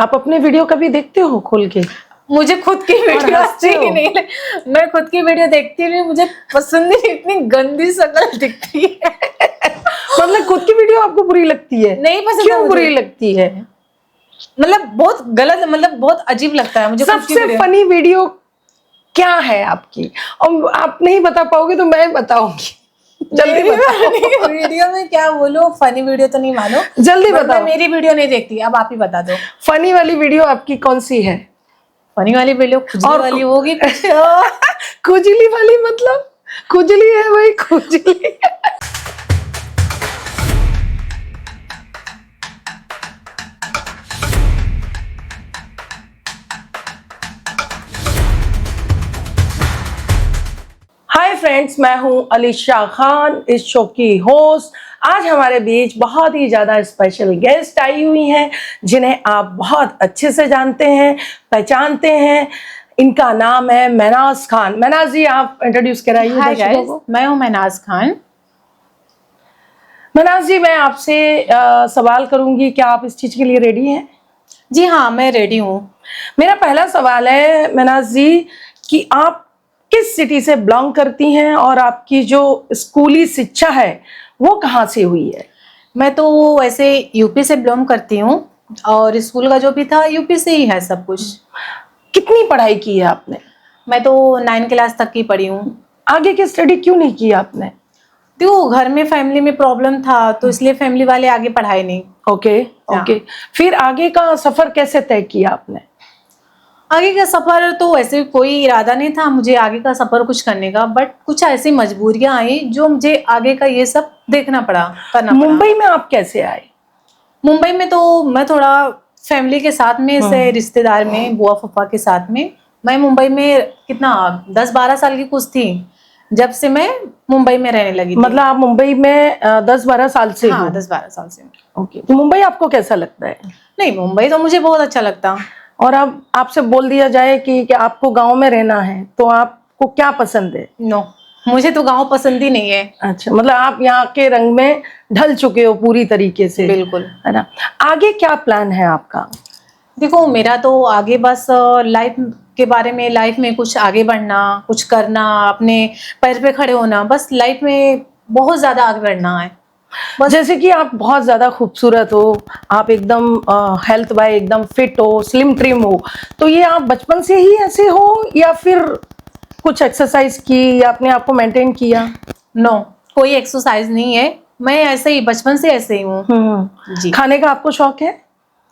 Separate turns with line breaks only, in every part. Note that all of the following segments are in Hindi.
आप अपने वीडियो कभी देखते हो खोल के?
मुझे खुद की वीडियो अच्छी ही नहीं लगे। मैं खुद की वीडियो देखती नहीं, मुझे पसंद नहीं, इतनी गंदी शक्ल दिखती है।
मतलब खुद की वीडियो आपको बुरी लगती है?
नहीं पसंद।
क्यों बुरी लगती है?
मतलब बहुत गलत, मतलब बहुत अजीब लगता है मुझे।
सबसे फनी वीडियो क्या है आपकी? और आप नहीं बता पाओगे तो मैं बताऊंगी। जल्दी बताओ।
वीडियो में क्या बोलूं, फनी वीडियो तो नहीं मानो,
जल्दी बताओ।
मैं मेरी वीडियो नहीं देखती, अब आप ही बता दो।
फनी वाली वीडियो आपकी कौन सी है?
फनी वाली वीडियो खुजली वाली होगी कुछ।
खुजली वाली मतलब खुजली है भाई, खुजली। हाय फ्रेंड्स, मैं हूं अलीशा खान, इस शो की होस्ट। आज हमारे बीच बहुत ही ज़्यादा स्पेशल गेस्ट आई हुई हैं जिन्हें आप बहुत अच्छे से जानते हैं, पहचानते हैं। इनका नाम है महनाज खान। महनाज जी, आप इंट्रोड्यूस कराइए दर्शकों को।
मैं हूँ महनाज खान।
महनाज जी, मैं आपसे सवाल करूंगी, क्या आप इस चीज़ के लिए रेडी हैं?
जी हाँ, मैं रेडी हूँ।
मेरा पहला सवाल है महनाज जी कि आप किस सिटी से बिलोंग करती हैं और आपकी जो स्कूली शिक्षा है वो कहाँ से हुई है?
मैं तो वैसे यूपी से बिलोंग करती हूँ और स्कूल का जो भी था यूपी से ही है सब कुछ।
कितनी पढ़ाई की है आपने?
मैं तो 9 क्लास तक की पढ़ी हूँ।
आगे की स्टडी क्यों नहीं की आपने?
तो घर में फैमिली में प्रॉब्लम था तो इसलिए फैमिली वाले आगे पढ़ाए नहीं।
ओके। फिर आगे का सफर कैसे तय किया आपने?
आगे का सफर तो वैसे कोई इरादा नहीं था मुझे आगे का सफर कुछ करने का, बट कुछ ऐसी मजबूरियां आई जो मुझे आगे का ये सब देखना पड़ा, करना पड़ा।
मुंबई में आप कैसे आए?
मुंबई में तो मैं थोड़ा फैमिली के साथ में से रिश्तेदार में बुआ फूफा के साथ में मैं मुंबई में कितना 10-12 साल की कुछ थी जब से मैं मुंबई में रहने लगी थी।
मतलब आप मुंबई में 10-12 साल से?
हाँ, 10-12 साल से।
ओके। तो मुंबई आपको कैसा लगता है?
नहीं, मुंबई तो मुझे बहुत अच्छा लगता।
और अब आपसे बोल दिया जाए कि आपको गांव में रहना है तो आपको क्या पसंद है?
नो, मुझे तो गांव पसंद ही नहीं है।
अच्छा, मतलब आप यहाँ के रंग में ढल चुके हो पूरी तरीके से?
बिल्कुल,
है ना। आगे क्या प्लान है आपका?
देखो मेरा तो आगे बस लाइफ के बारे में, लाइफ में कुछ आगे बढ़ना, कुछ करना, अपने पैर पे खड़े होना, बस लाइफ में बहुत ज्यादा आगे बढ़ना है।
जैसे कि आप बहुत ज़्यादा खूबसूरत हो, आप एकदम हेल्थ वाइज एकदम फिट हो, स्लिम ट्रिम हो, तो ये आप बचपन से ही ऐसे हो या फिर कुछ एक्सरसाइज की या अपने आप को मेंटेन किया?
नो, कोई एक्सरसाइज नहीं है, मैं ऐसे ही बचपन से ऐसे ही हूँ जी।
खाने का आपको शौक है?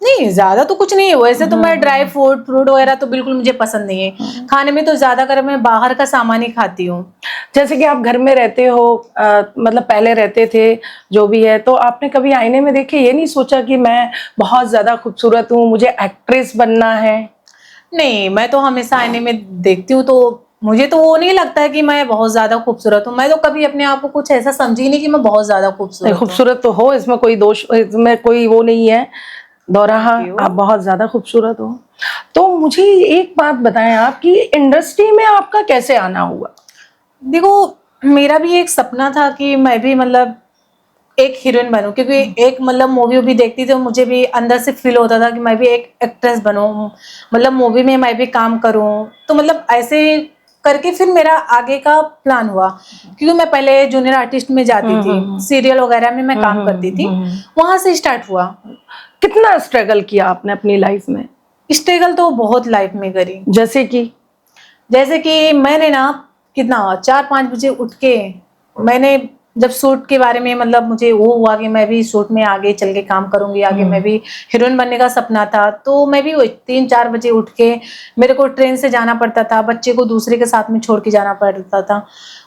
नहीं, ज्यादा तो कुछ नहीं है वैसे तो मैं ड्राई फ्रूट वगैरह तो बिल्कुल मुझे पसंद नहीं है। खाने में तो ज्यादा कर मैं बाहर का सामान ही खाती हूँ।
जैसे कि आप घर में रहते हो, मतलब पहले रहते थे जो भी है, तो आपने कभी आईने में देखे ये नहीं सोचा कि मैं बहुत ज्यादा खूबसूरत हूँ, मुझे एक्ट्रेस बनना है?
नहीं, मैं तो हमेशा आईने में देखती हूँ तो मुझे तो वो नहीं लगता है कि मैं बहुत ज्यादा खूबसूरत हूँ। मैं तो कभी अपने आप को कुछ ऐसा समझी नहीं कि मैं बहुत ज्यादा खूबसूरत हूँ।
खूबसूरत तो हो, इसमें कोई दोष, इसमें कोई वो नहीं है, दोराहा, आप बहुत ज्यादा खूबसूरत हो। तो मुझे एक बात बताएं, आप कि इंडस्ट्री में आपका कैसे आना हुआ?
देखो, मेरा भी एक सपना था कि मैं भी मतलब एक हीरोइन बनूं, क्योंकि एक मतलब मूवी भी देखती थी तो मुझे भी अंदर से फील होता था कि मैं भी एक एक्ट्रेस बनूं, मतलब मूवी में मैं भी काम करूं। तो मतलब ऐसे करके फिर मेरा आगे का प्लान हुआ, क्योंकि मैं पहले जूनियर आर्टिस्ट में जाती थी, सीरियल वगैरह में मैं काम करती थी, वहां से स्टार्ट हुआ।
कितना स्ट्रगल किया आपने अपनी लाइफ में?
स्ट्रगल तो बहुत लाइफ में करी। जैसे कि मैंने ना कितना 4-5 बजे उठ के मैंने जब शूट के बारे में मतलब मुझे वो हुआ कि मैं भी शूट में आगे चल के काम करूंगी, आगे मैं भी हीरोइन बनने का सपना था, तो मैं भी 3-4 बजे उठ के मेरे को ट्रेन से जाना पड़ता था, बच्चे को दूसरे के साथ में छोड़ के जाना पड़ता था।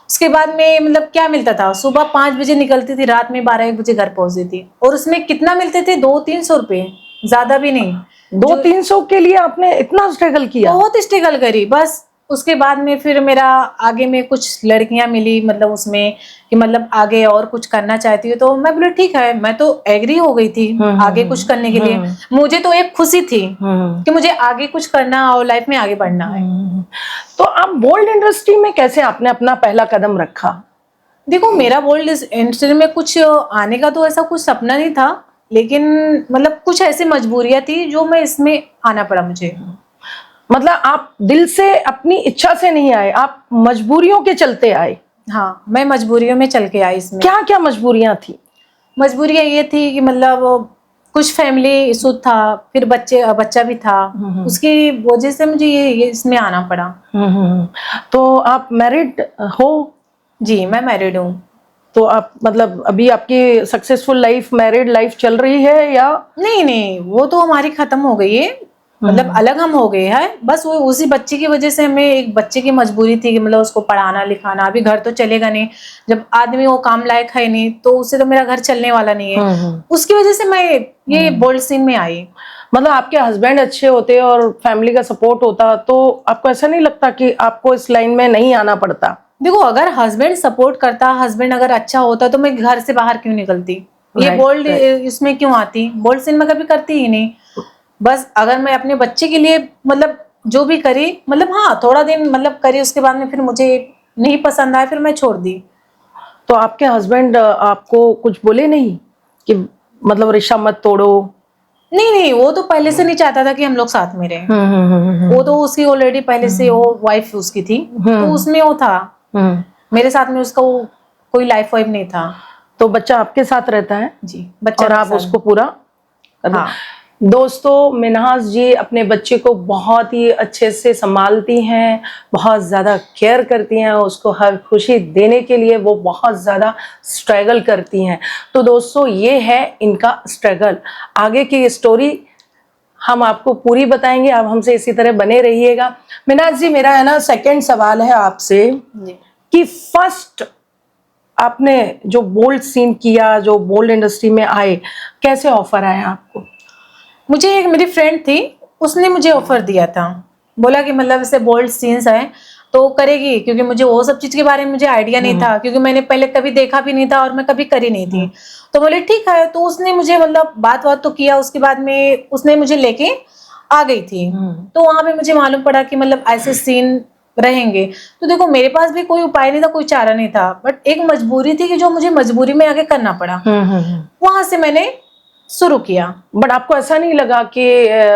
उसके बाद में मतलब क्या मिलता था, सुबह 5 बजे निकलती थी, रात में 12-1 बजे घर पहुंचती थी, और उसमें कितना मिलते थे 200-300 रुपए, ज्यादा भी नहीं।
200-300 के लिए आपने इतना स्ट्रगल किया?
बहुत स्ट्रगल करी। बस उसके बाद में फिर मेरा आगे में कुछ लड़कियां मिली, मतलब उसमें कि मतलब आगे और कुछ करना चाहती है, तो मैं बोले ठीक है, मैं तो एग्री हो गई थी आगे कुछ करने के लिए। मुझे तो एक खुशी थी कि मुझे आगे कुछ करना और लाइफ में आगे बढ़ना है।
तो आप बोल्ड इंडस्ट्री में कैसे आपने अपना पहला कदम रखा?
देखो, मेरा बोल्ड इंडस्ट्री में कुछ आने का तो ऐसा कुछ सपना नहीं था, लेकिन मतलब कुछ ऐसी मजबूरियां थी जो मैं इसमें आना पड़ा मुझे।
मतलब आप दिल से अपनी इच्छा से नहीं आए, आप मजबूरियों के चलते आए।
हाँ, मैं मजबूरियों में चल के आई इसमें।
क्या क्या मजबूरियां थी?
मजबूरियां ये थी कि मतलब कुछ फैमिली इशू था, फिर बच्चा भी था, उसकी वजह से मुझे ये इसमें आना पड़ा।
तो आप मैरिड हो?
जी, मैं मैरिड हूँ।
तो आप मतलब अभी आपकी सक्सेसफुल लाइफ, मैरिड लाइफ चल रही है या?
नहीं नहीं, वो तो हमारी खत्म हो गई है, मतलब अलग हम हो गए हैं। बस वो उसी बच्चे की वजह से हमें एक बच्चे की मजबूरी थी कि मतलब उसको पढ़ाना लिखाना। अभी घर तो चलेगा नहीं, जब आदमी वो काम लायक है नहीं तो उससे तो मेरा घर चलने वाला नहीं है। उसकी वजह से मैं ये बोल्ड सीन में आई।
मतलब आपके हस्बैंड अच्छे होते और फैमिली का सपोर्ट होता तो आपको ऐसा नहीं लगता कि आपको इस लाइन में नहीं आना पड़ता?
देखो, अगर हस्बैंड सपोर्ट करता, हस्बैंड अगर अच्छा होता तो मैं घर से बाहर क्यों निकलती, ये बोल्ड इसमें क्यों आती? बोल्ड सीन में कभी करती ही नहीं। बस अगर मैं अपने बच्चे के लिए मतलब जो भी करी, मतलब हाँ थोड़ा दिन मतलब करी, उसके बाद में फिर मुझे नहीं पसंद आया, फिर मैं छोड़ दी।
तो आपके हस्बैंड आपको कुछ बोले नहीं कि मतलब रिश्ता मत तोड़ो?
नहीं नहीं, वो तो पहले से नहीं चाहता था कि हम लोग साथ में रहें। वो तो उसकी ऑलरेडी पहले से वो वाइफ उसकी थी, तो उसमें वो था। मेरे साथ में उसका वो कोई लाइफ वाइफ नहीं था।
तो बच्चा आपके साथ रहता है?
जी, बच्चा
और आप उसको पूरा? हाँ। दोस्तों, मिन्हाज जी अपने बच्चे को बहुत ही अच्छे से संभालती हैं, बहुत ज़्यादा केयर करती हैं, उसको हर खुशी देने के लिए वो बहुत ज़्यादा स्ट्रगल करती हैं। तो दोस्तों, ये है इनका स्ट्रगल। आगे की स्टोरी हम आपको पूरी बताएंगे, आप हमसे इसी तरह बने रहिएगा। मिन्हाज जी, मेरा है ना सेकंड सवाल है आपसे कि फर्स्ट आपने जो बोल्ड सीन किया, जो बोल्ड इंडस्ट्री में आए, कैसे ऑफर आया आपको?
मुझे एक मेरी फ्रेंड थी, उसने मुझे ऑफर दिया था, बोला कि मतलब ऐसे बोल्ड सीन्स हैं तो करेगी, क्योंकि मुझे वो सब चीज के बारे में मुझे आइडिया नहीं था, क्योंकि मैंने पहले कभी देखा भी नहीं था और मैं कभी करी नहीं थी। तो बोले ठीक है, तो उसने मुझे मतलब बात तो किया, उसके बाद में उसने मुझे लेके आ गई थी। तो वहां पे मुझे मालूम पड़ा कि मतलब ऐसे सीन रहेंगे। तो देखो, मेरे पास भी कोई उपाय नहीं था, कोई चारा नहीं था, बट एक मजबूरी थी कि जो मुझे मजबूरी में आगे करना पड़ा। वहां से मैंने शुरू किया।
बट आपको ऐसा नहीं लगा कि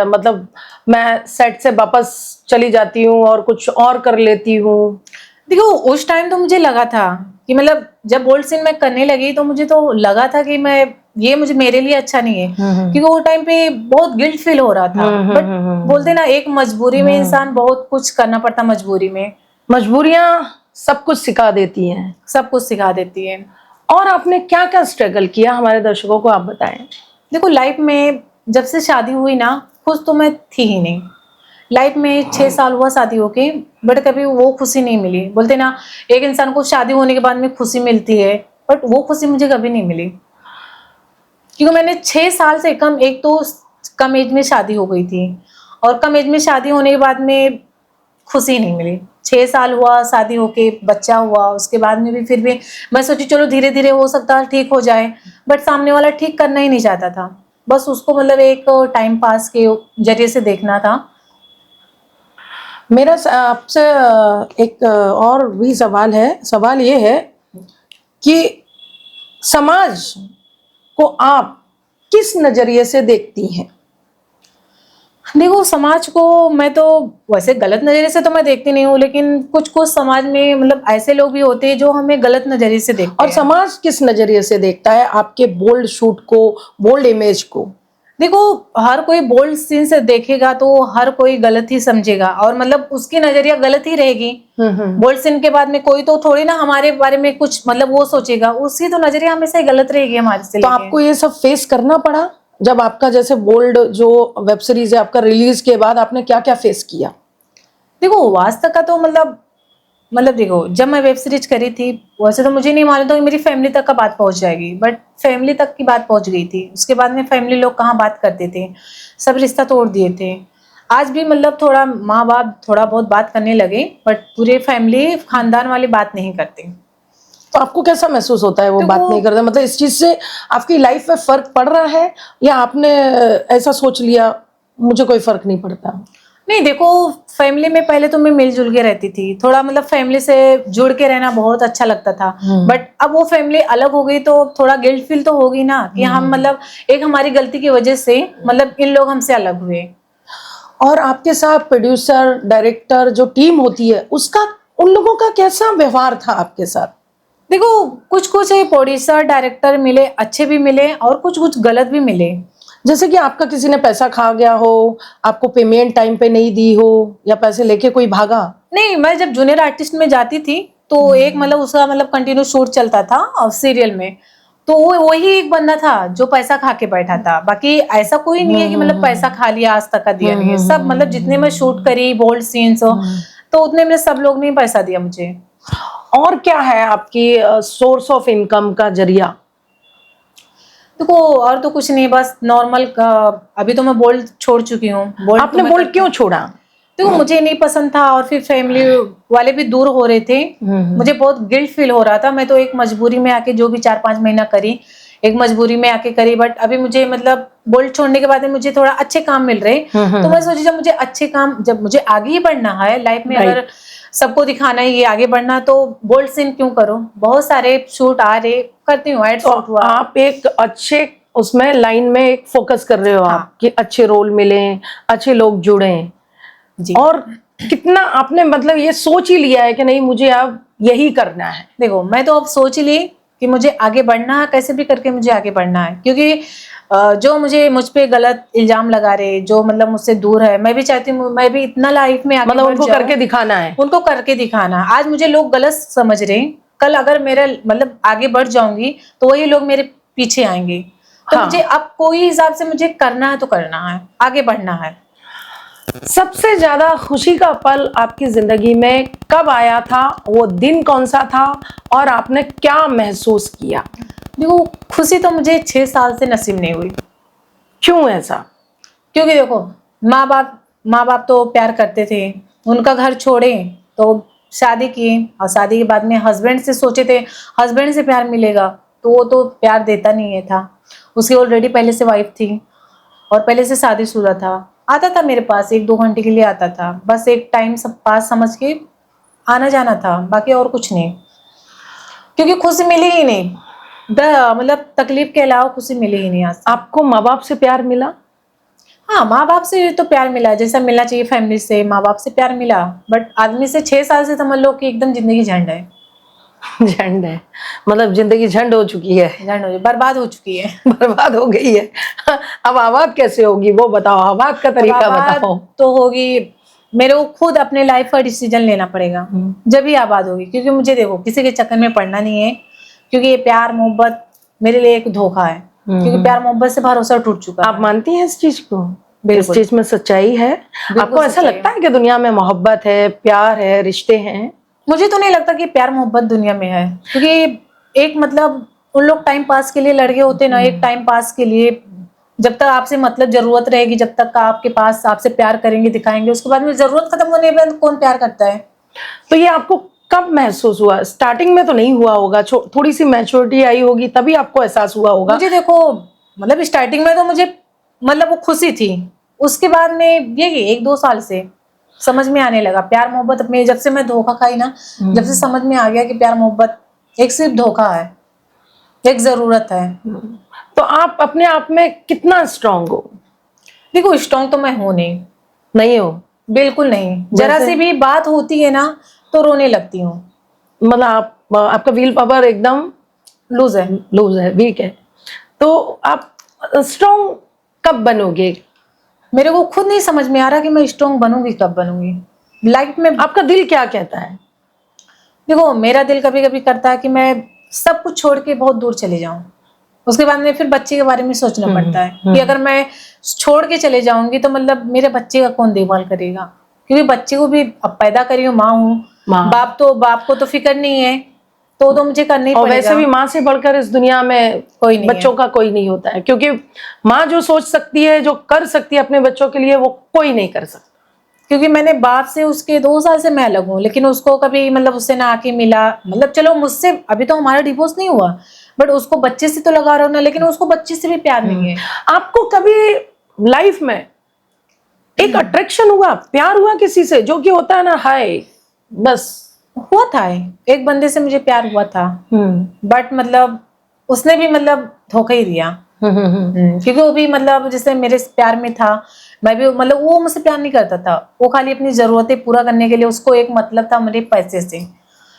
मतलब मैं सेट से वापस चली जाती हूँ और कुछ और कर लेती हूँ?
देखो, उस टाइम तो मुझे लगा था कि मतलब जब बोल्ड सीन मैं करने लगी तो मुझे तो लगा था कि मैं ये मुझे मेरे लिए अच्छा नहीं है, क्योंकि वो टाइम पे बहुत गिल्ट फील हो रहा था। बट बोलते ना, एक मजबूरी में इंसान बहुत कुछ करना पड़ता। मजबूरी में,
मजबूरियां सब कुछ सिखा देती हैं,
सब कुछ सिखा देती है।
और आपने क्या क्या स्ट्रगल किया, हमारे दर्शकों को आप बताएं।
देखो, लाइफ में जब से शादी हुई ना, खुश तो मैं थी ही नहीं। लाइफ में 6 साल हुआ शादी होके, बट कभी वो खुशी नहीं मिली। बोलते ना, एक इंसान को शादी होने के बाद में खुशी मिलती है, बट वो खुशी मुझे कभी नहीं मिली, क्योंकि मैंने 6 साल से कम, एक तो कम एज में शादी हो गई थी, और कम एज में शादी होने के बाद में खुशी नहीं मिली। 6 साल हुआ शादी होके, बच्चा हुआ, उसके बाद में भी फिर भी मैं सोची चलो धीरे धीरे हो सकता है ठीक हो जाए, बट सामने वाला ठीक करना ही नहीं चाहता था। बस उसको मतलब एक टाइम पास के जरिए से देखना था।
मेरा आपसे एक और भी सवाल है। सवाल ये है कि समाज को आप किस नजरिए से देखती हैं?
देखो, समाज को मैं तो वैसे गलत नजरिए से तो मैं देखती नहीं हूँ, लेकिन कुछ कुछ समाज में मतलब ऐसे लोग भी होते हैं जो हमें गलत नजरिए से देखते हैं।
और समाज किस नजरिए से देखता है आपके बोल्ड शूट को, बोल्ड इमेज को?
देखो, हर कोई बोल्ड सीन से देखेगा तो हर कोई गलत ही समझेगा, और मतलब उसकी नजरिया गलत ही रहेगी। बोल्ड सीन के बाद में कोई तो थोड़ी ना हमारे बारे में कुछ मतलब वो सोचेगा, उसकी तो नजरिया हमेशा ही गलत रहेगी हमारे से।
तो आपको ये सब फेस करना पड़ा जब आपका, जैसे बोल्ड जो वेब सीरीज है आपका रिलीज के बाद, आपने क्या क्या फेस किया?
देखो, आज तक का तो मतलब देखो, जब मैं वेब सीरीज करी थी वैसे तो मुझे नहीं मालूम था कि मेरी फैमिली तक का बात पहुंच जाएगी, बट फैमिली तक की बात पहुंच गई थी। उसके बाद में फैमिली लोग कहाँ बात करते थे, सब रिश्ता तोड़ दिए थे। आज भी मतलब थोड़ा माँ बाप थोड़ा बहुत बात करने लगे, बट पूरे फैमिली खानदान वाली बात नहीं करते।
तो आपको कैसा महसूस होता है वो
तो
बात नहीं करते? मतलब इस चीज से आपकी लाइफ में फर्क पड़ रहा है, या आपने ऐसा सोच लिया मुझे कोई फर्क नहीं पड़ता?
नहीं देखो, फैमिली में पहले तो मैं मिलजुल के रहती थी, थोड़ा मतलब फैमिली से जुड़ के रहना बहुत अच्छा लगता था। बट अब वो फैमिली अलग हो गई तो थोड़ा गिल्ट फील तो होगी ना कि हम मतलब एक हमारी गलती की वजह से मतलब इन लोग हमसे अलग हुए।
और आपके साथ प्रोड्यूसर डायरेक्टर जो टीम होती है उसका, उन लोगों का कैसा व्यवहार था आपके साथ?
देखो कुछ कुछ प्रोड्यूसर डायरेक्टर मिले, अच्छे भी मिले और कुछ कुछ गलत भी मिले।
जैसे कि आपका किसी ने पैसा खा गया हो, आपको पेमेंट टाइम पे नहीं दी हो, या पैसे लेके कोई भागा?
नहीं, मैं जब जूनियर आर्टिस्ट में जाती थी तो एक मतलब उसका मतलब कंटिन्यू शूट चलता था और सीरियल में, तो वो वही एक बंदा था जो पैसा खा के बैठा था। बाकी ऐसा कोई नहीं है कि मतलब पैसा खा लिया आज तक का दिया नहीं है। सब मतलब जितने मैं शूट करी बोल्ड सीन्स हो तो उतने में सब लोग ने पैसा दिया मुझे।
और क्या है आपकी सोर्स ऑफ इनकम का जरिया?
देखो और तो कुछ नहीं, बस नॉर्मल। अभी तो मैं बोल्ड छोड़ चुकी हूँ।
आपने बोल्ड क्यों छोड़ा?
देखो मुझे नहीं पसंद था और फिर फैमिली वाले भी दूर हो रहे थे, मुझे बहुत गिल्ट फील हो रहा था। मैं तो एक मजबूरी में आके जो भी 4-5 महीना करी, एक मजबूरी में आके करी। बट अभी मुझे मतलब बोल्ड छोड़ने के बाद में मुझे थोड़ा अच्छे काम मिल रहे, तो मैं सोची जब मुझे अच्छे काम, जब मुझे आगे ही बढ़ना है लाइफ में, अगर सबको दिखाना है ये आगे बढ़ना, तो बोल्ड सीन क्यों करो। बहुत सारे शूट आ रहे, करती हूँ, एड शूट हुआ।
आप एक अच्छे उसमें लाइन में एक फोकस कर रहे हो आप कि अच्छे रोल मिले, अच्छे लोग जुड़े
जी।
और कितना आपने मतलब ये सोच ही लिया है कि नहीं मुझे अब यही करना है?
देखो मैं तो अब सोच ली कि मुझे आगे बढ़ना है, कैसे भी करके मुझे आगे बढ़ना है। क्योंकि जो मुझ पे गलत इल्जाम लगा रहे, जो मतलब मुझसे दूर है, मैं भी चाहती हूँ मैं भी इतना लाइफ में आगे
मतलब उनको करके दिखाना है।
उनको करके दिखाना। आज मुझे लोग गलत समझ रहे, कल अगर मेरा मतलब आगे बढ़ जाऊंगी तो वही लोग मेरे पीछे आएंगे। तो मुझे अब कोई हिसाब से मुझे करना है तो करना है, आगे बढ़ना है।
सबसे ज्यादा खुशी का पल आपकी जिंदगी में कब आया था? वो दिन कौन सा था और आपने क्या महसूस किया?
देखो खुशी तो मुझे 6 साल से नसीब नहीं हुई।
क्यों ऐसा?
क्योंकि देखो माँ बाप तो प्यार करते थे, उनका घर छोड़े तो शादी किए और शादी के बाद में हस्बैंड से सोचे थे हस्बैंड से प्यार मिलेगा, तो वो तो प्यार देता नहीं है था। उसकी ऑलरेडी पहले से वाइफ थी और पहले से शादीशुदा था। आता था मेरे पास 1-2 घंटे के लिए आता था, बस एक टाइम सब पास समझ के आना जाना था, बाकी और कुछ नहीं। क्योंकि खुशी मिली ही नहीं, मतलब तकलीफ के अलावा खुशी मिली ही नहीं। आज
आपको माँ बाप से प्यार मिला?
हाँ, माँ बाप से तो प्यार मिला जैसा मिलना चाहिए, फैमिली से माँ बाप से प्यार मिला। बट आदमी से 6 साल से समझ लो कि एकदम जिंदगी झंड है।
झंड है मतलब जिंदगी झंड हो चुकी है,
झंड हो, बर्बाद हो चुकी है।
बर्बाद हो गई है। अब आबाद कैसे होगी वो बताओ, आबाद का तरीका बताओ।
तो होगी, मेरे को खुद अपने लाइफ का डिसीजन लेना पड़ेगा जब ही आबाद होगी। क्योंकि मुझे देखो किसी के चक्कर में पड़ना नहीं है, क्योंकि ये प्यार मोहब्बत मेरे लिए एक धोखा है। क्योंकि प्यार मोहब्बत से भरोसा टूट चुका है।
आप मानती हैं इस चीज को? इस चीज में सच्चाई है? आपको ऐसा लगता है कि दुनिया में मोहब्बत है, प्यार है, रिश्ते हैं?
मुझे तो नहीं लगता कि प्यार मोहब्बत दुनिया में है। क्योंकि एक मतलब उन लोग टाइम पास के लिए लड़के होते ना, एक टाइम पास के लिए, जब तक आपसे मतलब जरूरत रहेगी, जब तक आपके पास आपसे प्यार करेंगे दिखाएंगे, उसके बाद में जरूरत खत्म होने के बाद कौन प्यार करता है।
तो ये आपको कब महसूस हुआ? स्टार्टिंग में तो नहीं हुआ होगा, थोड़ी सी मैच्योरिटी आई होगी तभी आपको एहसास हुआ होगा।
मुझे देखो मतलब स्टार्टिंग में तो मुझे मतलब वो खुशी थी, उसके बाद में ये 1-2 साल से समझ में आने लगा प्यार मोहब्बत में। जब से मैं धोखा खाई ना, जब से समझ में आ गया कि प्यार मोहब्बत एक सिर्फ धोखा है, एक जरूरत है।
तो आप अपने आप में कितना स्ट्रांग हो?
देखो स्ट्रांग तो मैं हूं
नहीं हो?
बिल्कुल नहीं। जरा सी भी बात होती है ना तो रोने लगती हूँ।
मतलब आपका विल पावर एकदम
लूज है,
वीक है। तो आप स्ट्रांग कब बनोगे?
मेरे को खुद नहीं समझ में आ रहा कि मैं स्ट्रांग बनूंगी कब बनूंगी लाइफ में।
आपका दिल क्या कहता है?
देखो मेरा दिल कभी कभी करता है कि मैं सब कुछ छोड़ के बहुत दूर चले जाऊं। उसके बाद में फिर बच्चे के बारे में सोचना पड़ता है कि अगर मैं छोड़ के चले जाऊंगी तो मतलब मेरे बच्चे का कौन देखभाल करेगा। क्योंकि बच्चे को भी अब पैदा करी हूँ, माँ हूँ, बाप को तो फिक्र नहीं है, तो मुझे करना ही पड़ेगा।
और वैसे भी माँ से बढ़कर इस दुनिया में कोई नहीं, बच्चों का कोई नहीं होता है। क्योंकि माँ जो सोच सकती है, जो कर सकती है अपने बच्चों के लिए, वो कोई नहीं कर सकता।
क्योंकि मैंने बाप से उसके 2 साल से मैं अलग हूँ, लेकिन उसको कभी मतलब उससे ना आके मिला। मतलब चलो मुझसे अभी तो हमारा डिवोर्स नहीं हुआ, बट उसको बच्चे से तो लगा रहा हूँ ना, लेकिन उसको बच्चे से भी प्यार नहीं है।
आपको कभी लाइफ में एक अट्रैक्शन हुआ, प्यार हुआ किसी से, जो कि होता है ना, हाय बस?
हुआ था, एक बंदे से मुझे प्यार हुआ था, बट मतलब उसने भी मतलब धोखा ही दिया। क्योंकि वो भी मतलब जैसे मेरे प्यार में था, मैं भी मतलब, वो मुझसे प्यार नहीं करता था, वो खाली अपनी जरूरतें पूरा करने के लिए, उसको एक मतलब था मेरे पैसे से,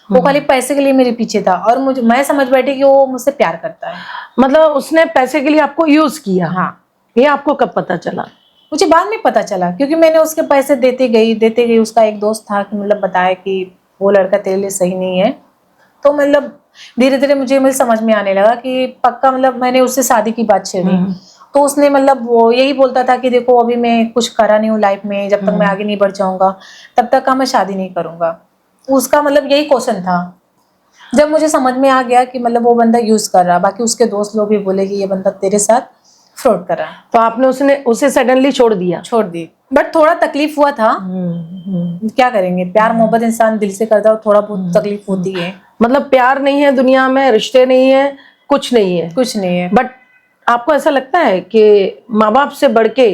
वो खाली पैसे के लिए मेरे पीछे था, और मैं समझ बैठी कि वो मुझसे प्यार करता है।
मतलब उसने पैसे के लिए आपको यूज किया?
हाँ।
ये आपको कब पता चला?
मुझे बाद में पता चला, क्योंकि मैंने उसके पैसे देते गई। उसका एक दोस्त था कि मतलब बताया कि वो लड़का तेरे लिए सही नहीं है। तो मतलब धीरे धीरे मुझे समझ में आने लगा कि पक्का, मतलब मैंने उससे शादी की बात छेड़ी, तो उसने मतलब वो यही बोलता था कि देखो अभी मैं कुछ करा नहीं हूँ लाइफ में, जब तक मैं आगे नहीं बढ़ जाऊंगा तब तक का मैं शादी नहीं करूंगा। उसका मतलब यही क्वेश्चन था। जब मुझे समझ में आ गया कि मतलब वो बंदा यूज कर रहा, बाकी उसके दोस्त लोग भी बोले कि ये बंदा तेरे साथ फ्रॉड कर रहा है,
तो आपने उसे सडनली छोड़ दिया?
छोड़ दी, बट थोड़ा तकलीफ हुआ था। क्या करेंगे, प्यार मोहब्बत इंसान दिल से करता है, थोड़ा बहुत तकलीफ होती है।
मतलब प्यार नहीं है दुनिया में, रिश्ते नहीं है, कुछ नहीं है,
कुछ नहीं है।
बट आपको ऐसा लगता है कि माँ बाप से बढ़ के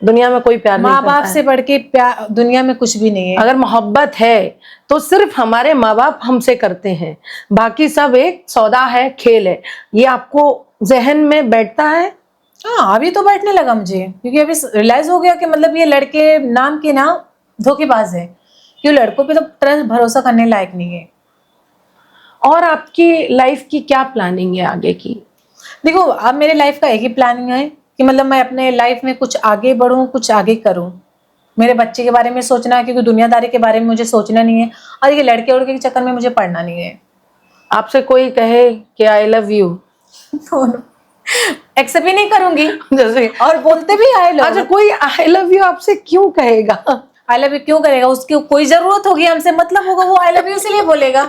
दुनिया में कोई प्यार नहीं करता है?
माँ बाप से बढ़ के प्यार दुनिया में कुछ भी नहीं है।
अगर मोहब्बत है तो सिर्फ हमारे माँ बाप हमसे करते हैं, बाकी सब एक सौदा है, खेल है। ये आपको जहन में बैठता है?
हाँ, अभी तो बैठने लगा मुझे, क्योंकि अभी रियलाइज हो गया कि मतलब ये लड़के नाम के ना धोखेबाज है, क्यों लड़कों पे तो ट्रस्ट भरोसा करने लायक नहीं है।
और आपकी लाइफ की क्या प्लानिंग है आगे की?
देखो, अब मेरे लाइफ का एक ही प्लानिंग है कि मतलब मैं अपने लाइफ में कुछ आगे बढ़ूं, कुछ आगे करूं। मेरे बच्चे के बारे में सोचना है, क्योंकि दुनियादारी के बारे में मुझे सोचना नहीं है, और ये लड़के उड़के के चक्कर में मुझे पढ़ना नहीं है।
आपसे कोई कहे कि आई लव यू,
एक्सेप्ट भी नहीं करूंगी
जैसे,
और बोलते भी आई लव।
अच्छा, कोई आई लव यू आपसे क्यों कहेगा?
आई लव यू क्यों करेगा? उसकी कोई जरूरत होगी, हमसे मतलब होगा, वो आई लव यू इसलिए बोलेगा।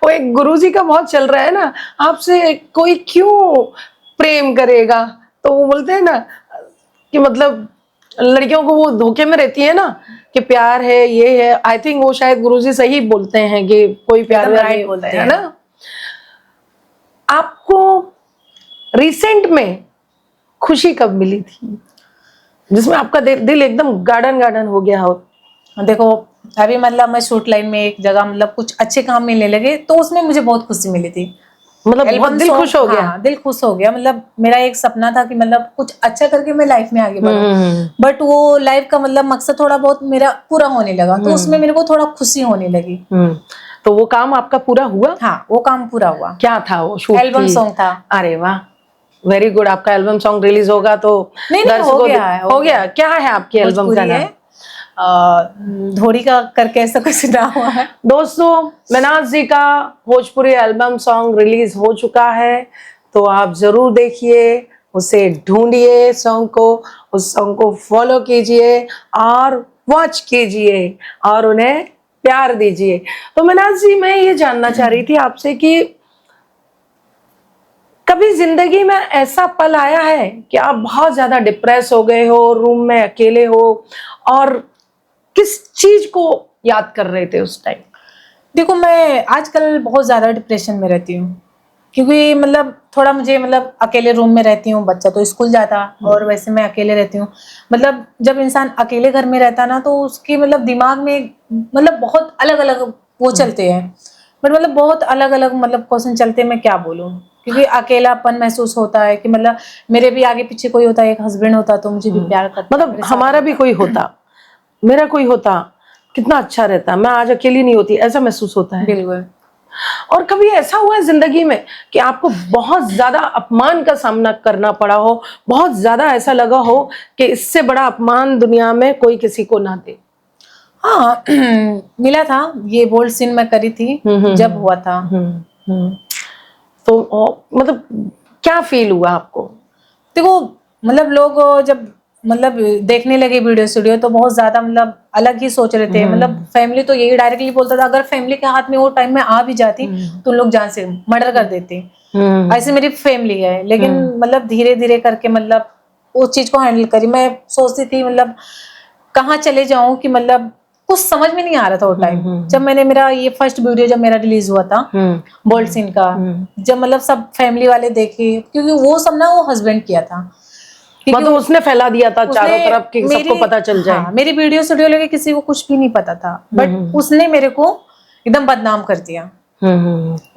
वो एक गुरुजी का बहुत चल रहा है ना, आपसे कोई क्यों प्रेम करेगा, तो वो बोलते हैं ना कि मतलब लड़कियों को वो धोखे में रहती है ना कि प्यार है, ये है। आई थिंक वो शायद गुरुजी सही बोलते हैं कि कोई प्यार
राइट बोलते हैं,
है ना। आपको रिसेंट में खुशी कब मिली थी जिसमें आपका दिल एकदम गार्डन गार्डन हो गया हो?
देखो, अभी मतलब मैं शूट लाइन में एक जगह मतलब कुछ अच्छे काम मिलने लगे, तो उसमें मुझे बहुत खुशी मिली थी।
मतलब बहुत दिल खुश हो गया?
हाँ, दिल खुश हो गया। मतलब मेरा एक सपना था कि मतलब कुछ अच्छा करके मैं लाइफ में आगे बढ़ूं, बट वो लाइफ का मतलब मकसद थोड़ा बहुत मेरा पूरा होने लगा, तो उसमें मेरे को थोड़ा खुशी होने लगी।
तो वो काम आपका पूरा हुआ?
हाँ, वो काम पूरा हुआ।
क्या था वो? शूट
एल्बम सॉन्ग था।
अरे वाह, वेरी गुड। आपका एल्बम सॉन्ग रिलीज होगा तो
नहीं, हो गया है,
हो गया। क्या है आपके एल्बम का नाम?
धोड़ी का करके ऐसा कुछ नाम हुआ है।
दोस्तों, मनाज जी का भोजपुरी एल्बम सॉन्ग रिलीज हो चुका है, तो आप जरूर देखिए, उसे ढूंढिए सॉन्ग को, उस सॉन्ग को फॉलो कीजिए और वॉच कीजिए और उन्हें प्यार दीजिए। तो मनाज जी, मैं ये जानना चाह रही थी आपसे कि कभी जिंदगी में ऐसा पल आया है कि आप बहुत ज्यादा डिप्रेस हो गए हो, रूम में अकेले हो, और किस चीज को याद कर रहे थे उस टाइम?
देखो, मैं आजकल बहुत ज्यादा डिप्रेशन में रहती हूँ, क्योंकि मतलब थोड़ा मुझे मतलब अकेले रूम में रहती हूँ, बच्चा तो स्कूल जाता और वैसे मैं अकेले रहती हूँ। मतलब जब इंसान अकेले घर में रहता ना, तो उसके मतलब दिमाग में मतलब बहुत अलग अलग वो चलते हैं, बट मतलब बहुत अलग अलग मतलब क्वेश्चन चलते हैं। मैं क्या बोलूँ, क्योंकि अकेलापन महसूस होता है कि मतलब मेरे भी आगे पीछे कोई होता, एक हस्बैंड होता तो मुझे भी प्यार करता,
मतलब हमारा भी कोई होता, मेरा कोई होता, कितना अच्छा रहता, मैं आज अकेली नहीं होती, ऐसा महसूस होता है।
बिल्कुल।
और कभी ऐसा हुआ है जिंदगी में कि आपको बहुत ज्यादा अपमान का सामना करना पड़ा हो, बहुत ज्यादा ऐसा लगा हो कि इससे बड़ा अपमान दुनिया में कोई किसी को ना दे?
हाँ, मिला था। ये बोल्ड सीन मैं करी थी जब हुआ था।
तो मतलब क्या फील हुआ आपको?
देखो, मतलब लोग जब मतलब देखने लगे वीडियो स्टूडियो, तो बहुत ज्यादा मतलब अलग ही सोच रहे थे। मतलब फैमिली तो यही डायरेक्टली बोलता था, अगर फैमिली के हाथ में वो टाइम में आ भी जाती तो लोग जान से मर्डर कर देते। ऐसे मेरी फैमिली है, लेकिन मतलब धीरे धीरे करके मतलब उस चीज को हैंडल करी। मैं सोचती थी मतलब कहाँ चले जाऊं, कि मतलब कुछ समझ में नहीं आ रहा था वो टाइम। जब मैंने मेरा ये फर्स्ट वीडियो जब मेरा रिलीज हुआ था बोल्ड सीन का, जब मतलब सब फैमिली वाले देखे, क्योंकि वो सब ना वो हस्बैंड किया था,
मतलब उसने फैला दिया था चारों तरफ कि सबको पता चल जाए।
हाँ, मेरी वीडियो स्टूडियो लेके किसी को कुछ भी नहीं पता था, बट उसने मेरे को एकदम बदनाम कर दिया।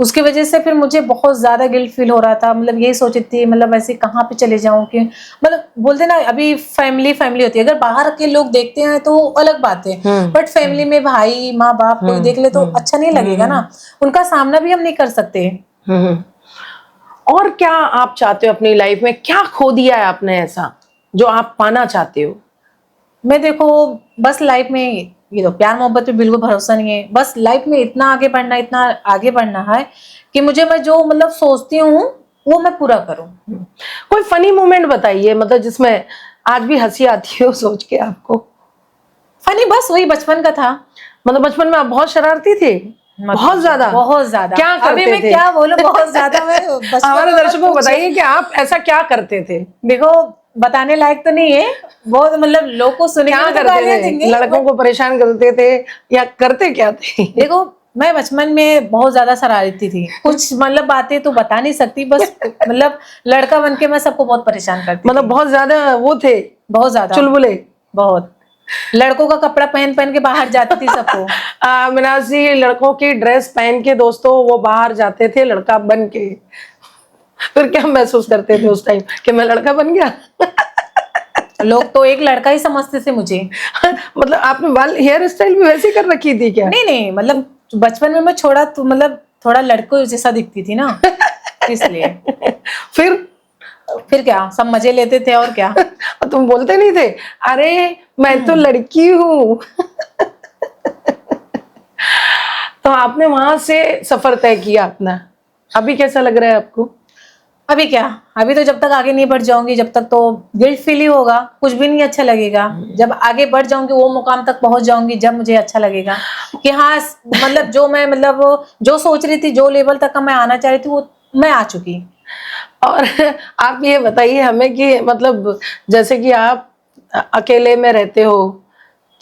उसकी वजह से फिर मुझे बहुत ज्यादा गिल्ट फील हो रहा था। मतलब यही सोची थी, मतलब ऐसे कहाँ पे चले जाऊं कि मतलब बोलते ना अभी फैमिली फैमिली होती है, अगर बाहर के लोग देखते हैं तो अलग बात है, बट फैमिली में भाई माँ बाप कोई देख ले तो अच्छा नहीं लगेगा ना, उनका सामना भी हम नहीं कर सकते।
और क्या आप चाहते हो अपनी लाइफ में, क्या खो दिया है आपने ऐसा जो आप पाना चाहते हो?
मैं देखो बस लाइफ में ये तो प्यार मोहब्बत पे बिल्कुल भरोसा नहीं है। बस लाइफ में इतना आगे बढ़ना, इतना आगे बढ़ना है कि मुझे मैं जो मतलब सोचती हूँ वो मैं पूरा करूँ।
कोई फनी मोमेंट बताइए, मतलब जिसमें आज भी हंसी आती हो सोच के आपको।
फनी बस वही बचपन का था।
मतलब बचपन में आप बहुत शरारती थे? बहुत ज्यादा?
बहुत ज्यादा।
क्या करते
अभी मैं
थे?
क्या बोलूं, बहुत ज्यादा। मैं
हमारे दर्शकों को बताइए कि आप ऐसा क्या करते थे।
देखो बताने लायक तो नहीं है, बहुत मतलब लोग को सुनेंगे
क्या
तो
करते
गालियां
थे?
देंगे।
लड़कों को परेशान करते थे या करते क्या थे?
देखो मैं बचपन में बहुत ज्यादा शरारती थी, कुछ मतलब बातें तो बता नहीं सकती, बस मतलब लड़का बन के मैं सबको बहुत परेशान करती
मतलब
थी।
बहुत ज्यादा वो थे,
बहुत ज्यादा
चुलबुले।
बहुत। लड़कों का कपड़ा पहन पहन के बाहर जाती थी सबको।
मिनाजी लड़कों की ड्रेस पहन के दोस्तों वो बाहर जाते थे लड़का बन के। फिर क्या महसूस करते थे उस टाइम कि मैं लड़का बन गया?
लोग तो एक लड़का ही समझते थे मुझे।
मतलब आपने बाल हेयर स्टाइल भी वैसी कर रखी थी क्या?
नहीं नहीं, मतलब बचपन में मैं छोड़ा तो मतलब थोड़ा लड़कों जैसा दिखती थी ना, इसलिए।
फिर
क्या सब मजे लेते थे और क्या।
तुम बोलते नहीं थे अरे मैं तो लड़की हूँ? तो आपने वहां से सफर तय किया अपना। अभी कैसा लग रहा है आपको?
अभी क्या, अभी तो जब तक आगे नहीं बढ़ जाऊंगी जब तक तो गिल्ट फील ही होगा, कुछ भी नहीं अच्छा लगेगा। जब आगे बढ़ जाऊंगी, वो मुकाम तक पहुंच जाऊंगी, जब मुझे अच्छा लगेगा कि हाँ मतलब जो मैं मतलब जो सोच रही थी, जो लेवल तक का मैं आना चाह रही थी वो मैं आ चुकी।
और आप ये बताइए हमें कि मतलब जैसे कि आप अकेले में रहते हो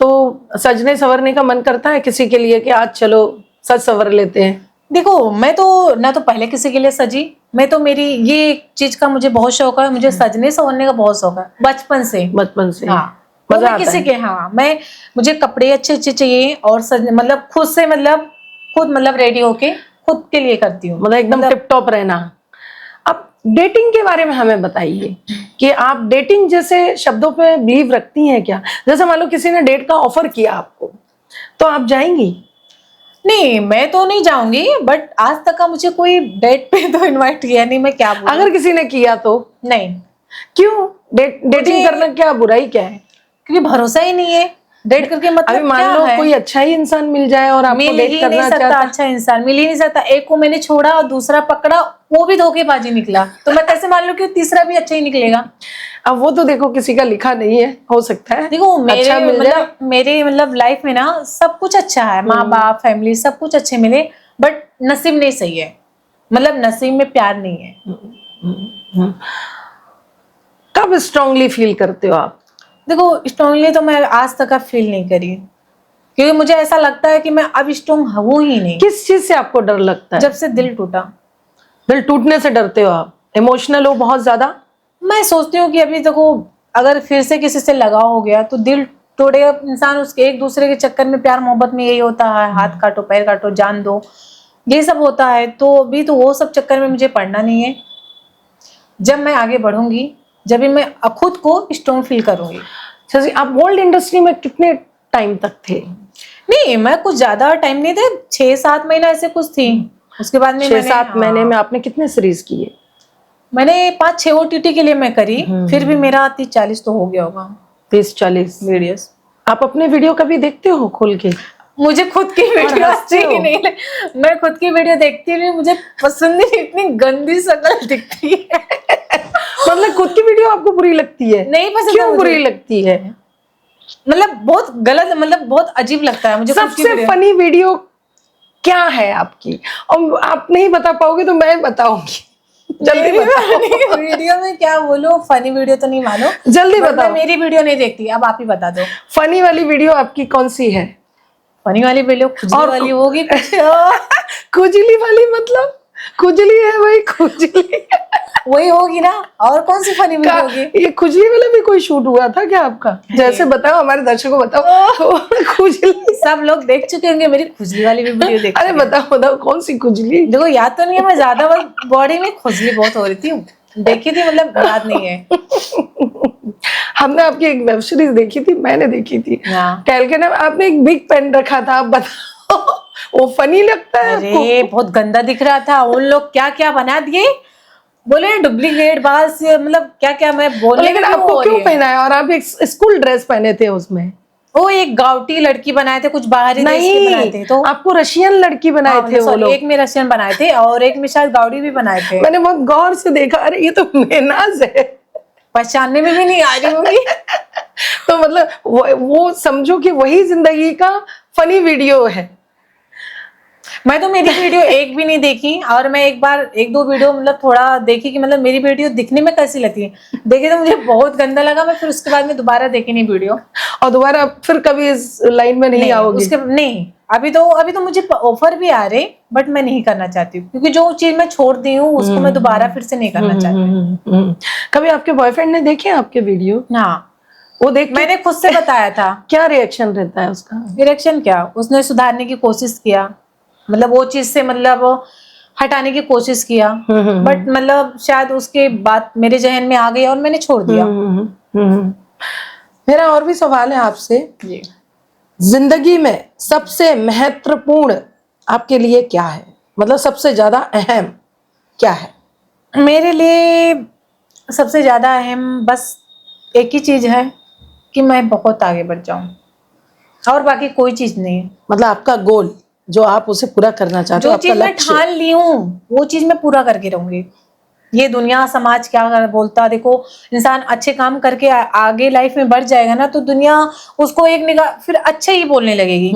तो सजने संवरने का मन करता है किसी के लिए कि आज चलो सज संवर लेते हैं?
देखो मैं तो ना तो पहले किसी के लिए सजी, मैं तो मेरी ये चीज का मुझे बहुत शौक है, मुझे सजने संवरने का बहुत शौक है बचपन से। हाँ तो मैं किसी के, हाँ मैं मुझे कपड़े अच्छे अच्छे चाहिए और सज मतलब खुद से मतलब खुद मतलब रेडी होके खुद के लिए करती हूँ,
मतलब एकदम टिप टॉप रहना। अब डेटिंग के बारे में हमें बताइए कि आप डेटिंग जैसे शब्दों पे बिलीव रखती हैं क्या? जैसे मान लो किसी ने डेट का ऑफर किया आपको तो आप जाएंगी?
नहीं मैं तो नहीं जाऊंगी, बट आज तक का मुझे कोई डेट पे तो इनवाइट किया नहीं, मैं क्या बोलूं।
अगर किसी ने किया तो?
नहीं।
क्यों? डेटिंग करना क्या बुराई क्या है?
क्योंकि भरोसा ही नहीं है डेट करके, मतलब
अभी मान लो कोई अच्छा ही इंसान मिल जाए और आपको डेट करना चाहता।
अच्छा इंसान मिल ही नहीं सकता। एक को मैंने छोड़ा और दूसरा पकड़ा, वो भी धोखेबाजी निकला, तो मैं कैसे मान लूं कि तीसरा भी अच्छा ही निकलेगा?
अब वो तो देखो किसी का लिखा नहीं है, हो सकता है
देखो मेरे
अच्छा मिल जाए।
मेरे मतलब लाइफ में ना सब कुछ अच्छा है, माँ बाप फैमिली सब कुछ अच्छे मिले, बट नसीब नहीं सही है, मतलब नसीब में प्यार नहीं है।
कब स्ट्रांगली फील करते हो आप?
देखो स्ट्रांगली तो मैं आज तक फील नहीं करी, क्योंकि मुझे ऐसा लगता है कि मैं अब स्ट्रांग हूं ही नहीं।
किस चीज से आपको डर लगता है?
जब से दिल टूटा।
दिल टूटने से डरते हो आप? इमोशनल हो बहुत ज्यादा?
मैं सोचती हूँ कि अभी देखो अगर फिर से किसी से लगाव हो गया तो दिल टूटेगा इंसान, उसके एक दूसरे के चक्कर में, प्यार मोहब्बत में यही होता है, हाथ काटो पैर काटो जान दो, ये सब होता है। तो अभी तो वो सब चक्कर में मुझे पड़ना नहीं है। जब मैं आगे बढ़ूंगी जब भी मैं खुद को स्ट्रॉन्ग फील करूंगी।
अच्छा, आप गोल्ड इंडस्ट्री में कितने टाइम तक थे?
नहीं मैं कुछ ज्यादा टाइम नहीं थे, 6-7 महीना ऐसे कुछ थी। उसके बाद में
6-7 महीने में आपने कितने सीरीज किए?
मैंने 5-6 OTT के लिए मैं करी, फिर भी मेरा 30-40 तो हो गया होगा।
30-40
वीडियोस।
आप अपने वीडियो कभी देखते हो खोल के?
मुझे खुद की वीडियो अच्छी ही नहीं है, मैं खुद की वीडियो देखती नहीं, मुझे पसंद नहीं, इतनी गंदी शक्ल दिखती है।
मतलब खुद की वीडियो आपको बुरी लगती है?
नहीं पसंद।
क्यों बुरी लगती है?
मतलब बहुत गलत, मतलब बहुत अजीब लगता है मुझे।
सबसे फनी वीडियो क्या है आपकी? और आप नहीं बता पाओगे तो मैं बताऊंगी। जल्दी बताओ।
वीडियो में क्या बोलूं, फनी वीडियो तो नहीं मानो,
जल्दी बताओ।
मैं मेरी वीडियो नहीं देखती, अब आप ही बता दो।
फनी वाली वीडियो आपकी कौन सी है?
फनी वाली वीडियो खुजली वाली होगी कुछ।
खुजली वाली मतलब खुजली है भाई, खुजली
वही होगी ना, और कौन सी फनी वीडियो होगी।
ये खुजली वाला भी कोई शूट हुआ था क्या आपका? जैसे बताओ, हमारे दर्शकों को बताओ। खुजली
सब लोग देख चुके होंगे मेरी खुजली वाली भी वीडियो देख
अरे बताओ बताओ, कौन सी खुजली?
देखो याद तो नहीं है, मैं ज्यादा बॉडी में खुजली बहुत हो रही थी, देखी थी, मतलब याद नहीं है।
हमने आपकी एक वेब सीरीज देखी थी, मैंने देखी थी कैलकना, आपने एक बिग पेन रखा था, आप बताओ वो फनी लगता है?
अरे बहुत गंदा दिख रहा था, उन लोग क्या क्या बना दिए, बोले डुप्लीकेट बाल से, मतलब क्या क्या मैं बोलने।
लेकिन आपको क्यों पहनाया? और आप एक स्कूल ड्रेस पहने थे उसमें।
वो एक गावटी लड़की बनाए थे, कुछ बाहरी देश के बनाए थे, तो
आपको रशियन लड़की बनाए थे वो लोग।
एक में रशियन बनाए थे और एक में शायद गावटी भी बनाए थे।
मैंने बहुत गौर से देखा, अरे ये तो मेनाज है,
पहचानने में भी नहीं आ रही होगी।
तो मतलब वो समझो कि वही जिंदगी का फनी वीडियो है।
मैं तो मेरी वीडियो एक भी नहीं देखी, और मैं एक दो वीडियो मतलब थोड़ा देखी कि मतलब मेरी वीडियो दिखने में कैसी लगती है, देखे तो मुझे बहुत गंदा लगा। मैं फिर उसके बाद में दोबारा देखी नहीं वीडियो,
और दोबारा फिर कभी इस लाइन में नहीं आओगी?
नहीं, अभी तो मुझे ऑफर भी आ रहे, बट मैं नहीं करना चाहती हूँ, क्योंकि जो चीज मैं छोड़ दी हूँ उसको मैं दोबारा फिर से नहीं करना चाहती।
कभी आपके बॉयफ्रेंड ने देखे आपके वीडियो?
हाँ,
वो देख
मैंने खुद से बताया था।
क्या रिएक्शन रहता है उसका?
रिएक्शन क्या, उसने सुधारने की कोशिश किया, मतलब वो चीज से मतलब हटाने की कोशिश किया, बट मतलब शायद उसके बाद मेरे जहन में आ गई और मैंने छोड़ दिया।
मेरा और भी सवाल है आपसे, जिंदगी में सबसे महत्वपूर्ण आपके लिए क्या है? मतलब सबसे ज्यादा अहम क्या है?
मेरे लिए सबसे ज्यादा अहम बस एक ही चीज है कि मैं बहुत आगे बढ़ जाऊं, और बाकी कोई चीज नहीं है।
मतलब आपका गोल जो आप उसे पूरा करना चाहते हो,
जो चीज मैं ठान ली हूँ वो चीज मैं पूरा करके रहूंगी। ये दुनिया समाज क्या बोलता, देखो इंसान अच्छे काम करके आगे लाइफ में बढ़ जाएगा ना, तो दुनिया उसको एक निगाह फिर अच्छे ही बोलने लगेगी।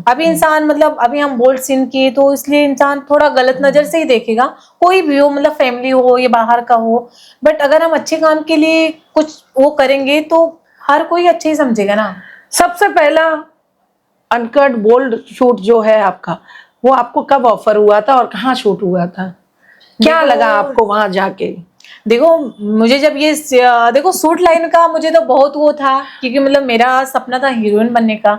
अभी इंसान मतलब अभी हम बोल्ड सीन किए तो इसलिए इंसान थोड़ा गलत नजर से ही देखेगा, कोई भी हो, मतलब फैमिली हो या बाहर का हो, बट अगर हम अच्छे काम के लिए कुछ वो करेंगे तो हर कोई अच्छे ही समझेगा ना।
सबसे पहला अनकट बोल्ड शूट जो है आपका, वो आपको कब ऑफर हुआ था और कहाँ शूट हुआ था? क्या लगा आपको वहां जाके?
देखो मुझे जब ये देखो सूट लाइन का मुझे तो बहुत वो था, क्योंकि मतलब मेरा सपना था हीरोइन बनने का।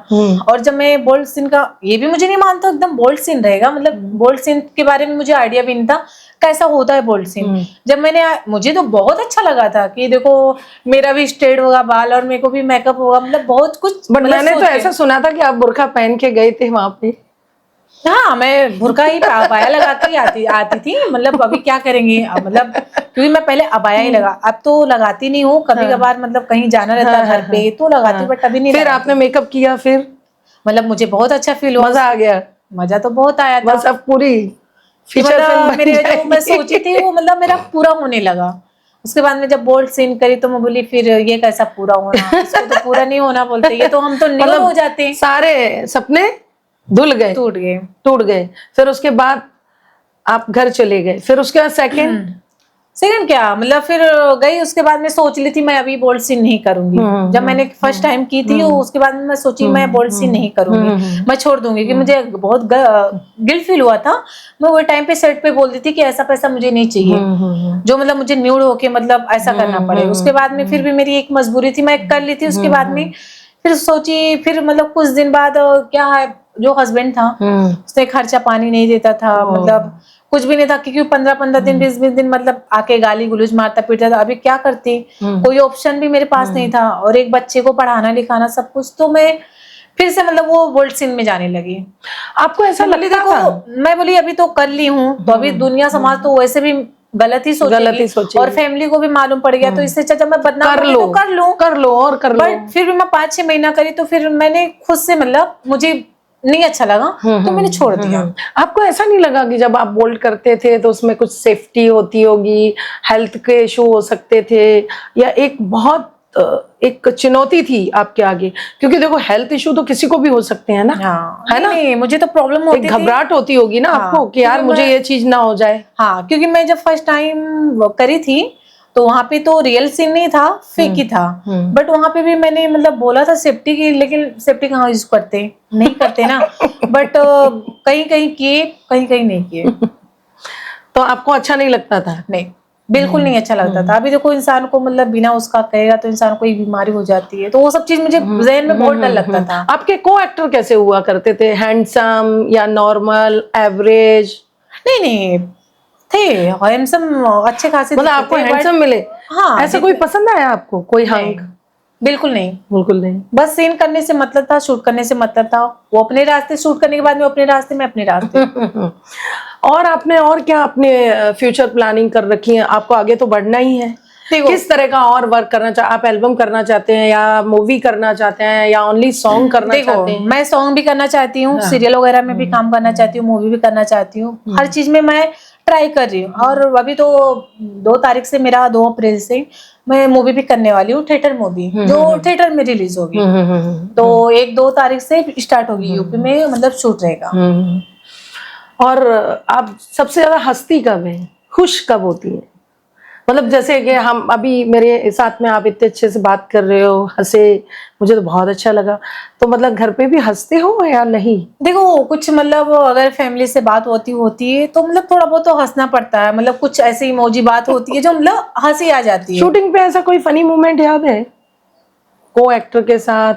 और जब मैं बोल्ड सीन का, ये भी मुझे नहीं मानता एकदम बोल्ड सीन रहेगा, मतलब बोल्ड सीन के बारे में मुझे आइडिया भी नहीं था कैसा होता है बोल्ड सीन। जब मुझे तो बहुत अच्छा लगा था कि देखो मेरा भी स्ट्रेट होगा बाल और मेरे को भी मेकअप होगा, मतलब बहुत कुछ।
बट मैंने तो ऐसा सुना था कि आप बुर्का पहन के गए थे वहां पे।
हाँ, मैं बुर्का ही अबाया लगा के आती थी, मतलब अभी क्या करेंगे मतलब, क्योंकि मैं पहले अबाया ही लगा, अब तो लगाती नहीं हूँ, कभी कभार मतलब कहीं जाना रहता है घर पे तो लगाती, बट अभी नहीं।
फिर आपने मेकअप किया, फिर
मतलब मुझे बहुत अच्छा फील हुआ,
मजा आ गया?
मजा तो बहुत आया था,
बस अब पूरी फीचर फिल्म
मेरे जो मैं सोची थी वो मतलब मेरा पूरा होने लगा। उसके बाद में जब बोल्ड सीन करी तो मैं बोली फिर ये कैसा पूरा होना, इसको तो पूरा नहीं होना बोलते, ये तो हम तो निगल हो जाते।
सारे सपने धुल गए, टूट गए। फिर उसके बाद आप घर चले गए, फिर उसके बाद सेकंड
क्या मतलब फिर गई, उसके बाद में सोच ली थी मैं अभी बोल्ड सीन नहीं करूंगी। जब मैंने फर्स्ट टाइम की थी उसके बाद में मैं सोची मैं बोल्ड सीन नहीं करूंगी, मैं छोड़ दूंगी, कि मुझे बहुत गिल्ट फील हुआ था। मैं वो टाइम पे सेट पे बोल दी थी कि ऐसा पैसा मुझे नहीं चाहिए जो मतलब मुझे न्यूड होके मतलब ऐसा करना पड़े। उसके बाद में फिर भी मेरी एक मजबूरी थी, मैं कर ली थी। उसके बाद में फिर सोची, फिर मतलब कुछ दिन बाद क्या है, जो हस्बैंड था उसने खर्चा पानी नहीं देता था, मतलब कुछ भी नहीं था, क्योंकि 15-15 दिन 20-20 दिन मतलब आके गाली गुलूज मारता पीटता था। अभी क्या करती, कोई ऑप्शन भी मेरे पास नहीं था, और एक बच्चे को पढ़ाना लिखाना सब कुछ, तो मैं फिर से मतलब वो बोल्ड सीन में जाने लगी।
आपको ऐसा लगता था?
मैं बोली अभी तो कर ली हूँ, तो अभी दुनिया समाज तो वैसे भी गलत ही सोचेगी और फैमिली को भी मालूम पड़ गया, तो इससे अच्छा जब मैं बदनाम तो कर लो। बट फिर भी मैं 5-6 महीना करी, तो फिर मैंने खुद से मतलब मुझे नहीं अच्छा लगा तो मैंने छोड़ दिया।
आपको ऐसा नहीं लगा कि जब आप बोल्ड करते थे तो उसमें कुछ सेफ्टी होती होगी, हेल्थ के इशू हो सकते थे, या एक बहुत एक चुनौती थी आपके आगे? क्योंकि देखो हेल्थ इशू तो किसी को भी हो सकते हैं ना, है ना?
नहीं, मुझे तो प्रॉब्लम होती थी,
घबराहट होती होगी ना आपको कि यार मुझे ये चीज ना हो जाए।
हाँ, क्योंकि मैं जब फर्स्ट टाइम करी थी तो वहां पे तो रियल सीन नहीं था, फेक ही था, बट वहां पे भी मैंने मतलब बोला था सेफ्टी की, लेकिन सेफ्टी कहाँ यूज करते, नहीं करते ना। बट कहीं कहीं किए, कहीं कहीं नहीं किए।
तो आपको अच्छा नहीं लगता था?
नहीं, बिल्कुल नहीं अच्छा लगता था। अभी देखो इंसान को मतलब बिना उसका कहेगा तो इंसान को एक बीमारी हो जाती है, तो वो सब चीज मुझे ज़हन में बहुत डर लगता था।
आपके को एक्टर कैसे हुआ करते थे? हैंडसम या नॉर्मल, एवरेज?
नहीं नहीं, थे हैंडसम, अच्छे खासे
मतलब
दिखते
आपको
थे,
हैंडसम
बट
मिले?
हाँ
ऐसा कोई पसंद आया आपको, कोई हंक?
बिल्कुल नहीं।
बिल्कुल नहीं।
बस सीन करने से मतलब था, शूट करने से मतलब था। वो अपने रास्ते, शूट करने के बाद में अपने रास्ते, मैं अपने रास्ते।
और आपने और क्या अपने फ्यूचर प्लानिंग कर रखी है? आपको आगे तो बढ़ना ही है।
देखो,
किस तरह का और वर्क करना चाहते? आप एल्बम करना चाहते हैं या मूवी करना चाहते हैं या ओनली सॉन्ग करना चाहते हैं?
मैं सॉन्ग भी करना चाहती हूँ,
हाँ।
सीरियल वगैरह में भी काम करना चाहती हूँ, मूवी भी करना चाहती हूँ, हर चीज में मैं ट्राई कर रही हूँ। और अभी तो 2 तारीख से, मेरा 2 अप्रैल से मैं मूवी भी करने वाली हूँ, थिएटर मूवी, जो थिएटर में रिलीज होगी। तो 1-2 तारीख से स्टार्ट होगी यूपी में, मतलब शूट रहेगा।
और आप सबसे ज्यादा हंसती कब है, खुश कब होती है? मतलब जैसे कि हम अभी मेरे साथ में आप इतने अच्छे से बात कर रहे हो, हंसे, मुझे तो बहुत अच्छा लगा। तो मतलब घर पे भी हंसते हो या नहीं?
देखो कुछ मतलब अगर फैमिली से बात होती है तो मतलब थोड़ा बहुत तो हंसना पड़ता है। मतलब कुछ ऐसी इमोजी बात होती है जो मतलब हंसी आ जाती है।
शूटिंग पे ऐसा कोई फनी मोमेंट याद है को एक्टर के साथ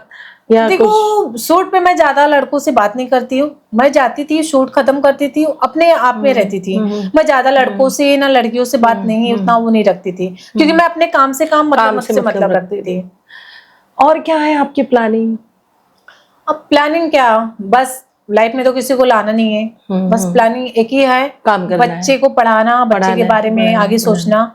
या
देखो
कुछ?
शूट पे मैं ज्यादा लड़कों से बात नहीं करती हूँ। मैं जाती थी, शूट खत्म करती थी, अपने आप में रहती थी। मैं ज्यादा लड़कों से ना लड़कियों से बात नहीं, उतना वो नहीं रखती थी, क्योंकि मैं अपने काम से काम, मतलब से मतलब रखती थी।
और क्या है आपकी प्लानिंग?
अब प्लानिंग क्या, बस लाइफ में तो किसी को लाना नहीं है, बस प्लानिंग एक ही है,
काम करना है,
बच्चे को पढ़ाना, बच्चे के बारे में आगे सोचना,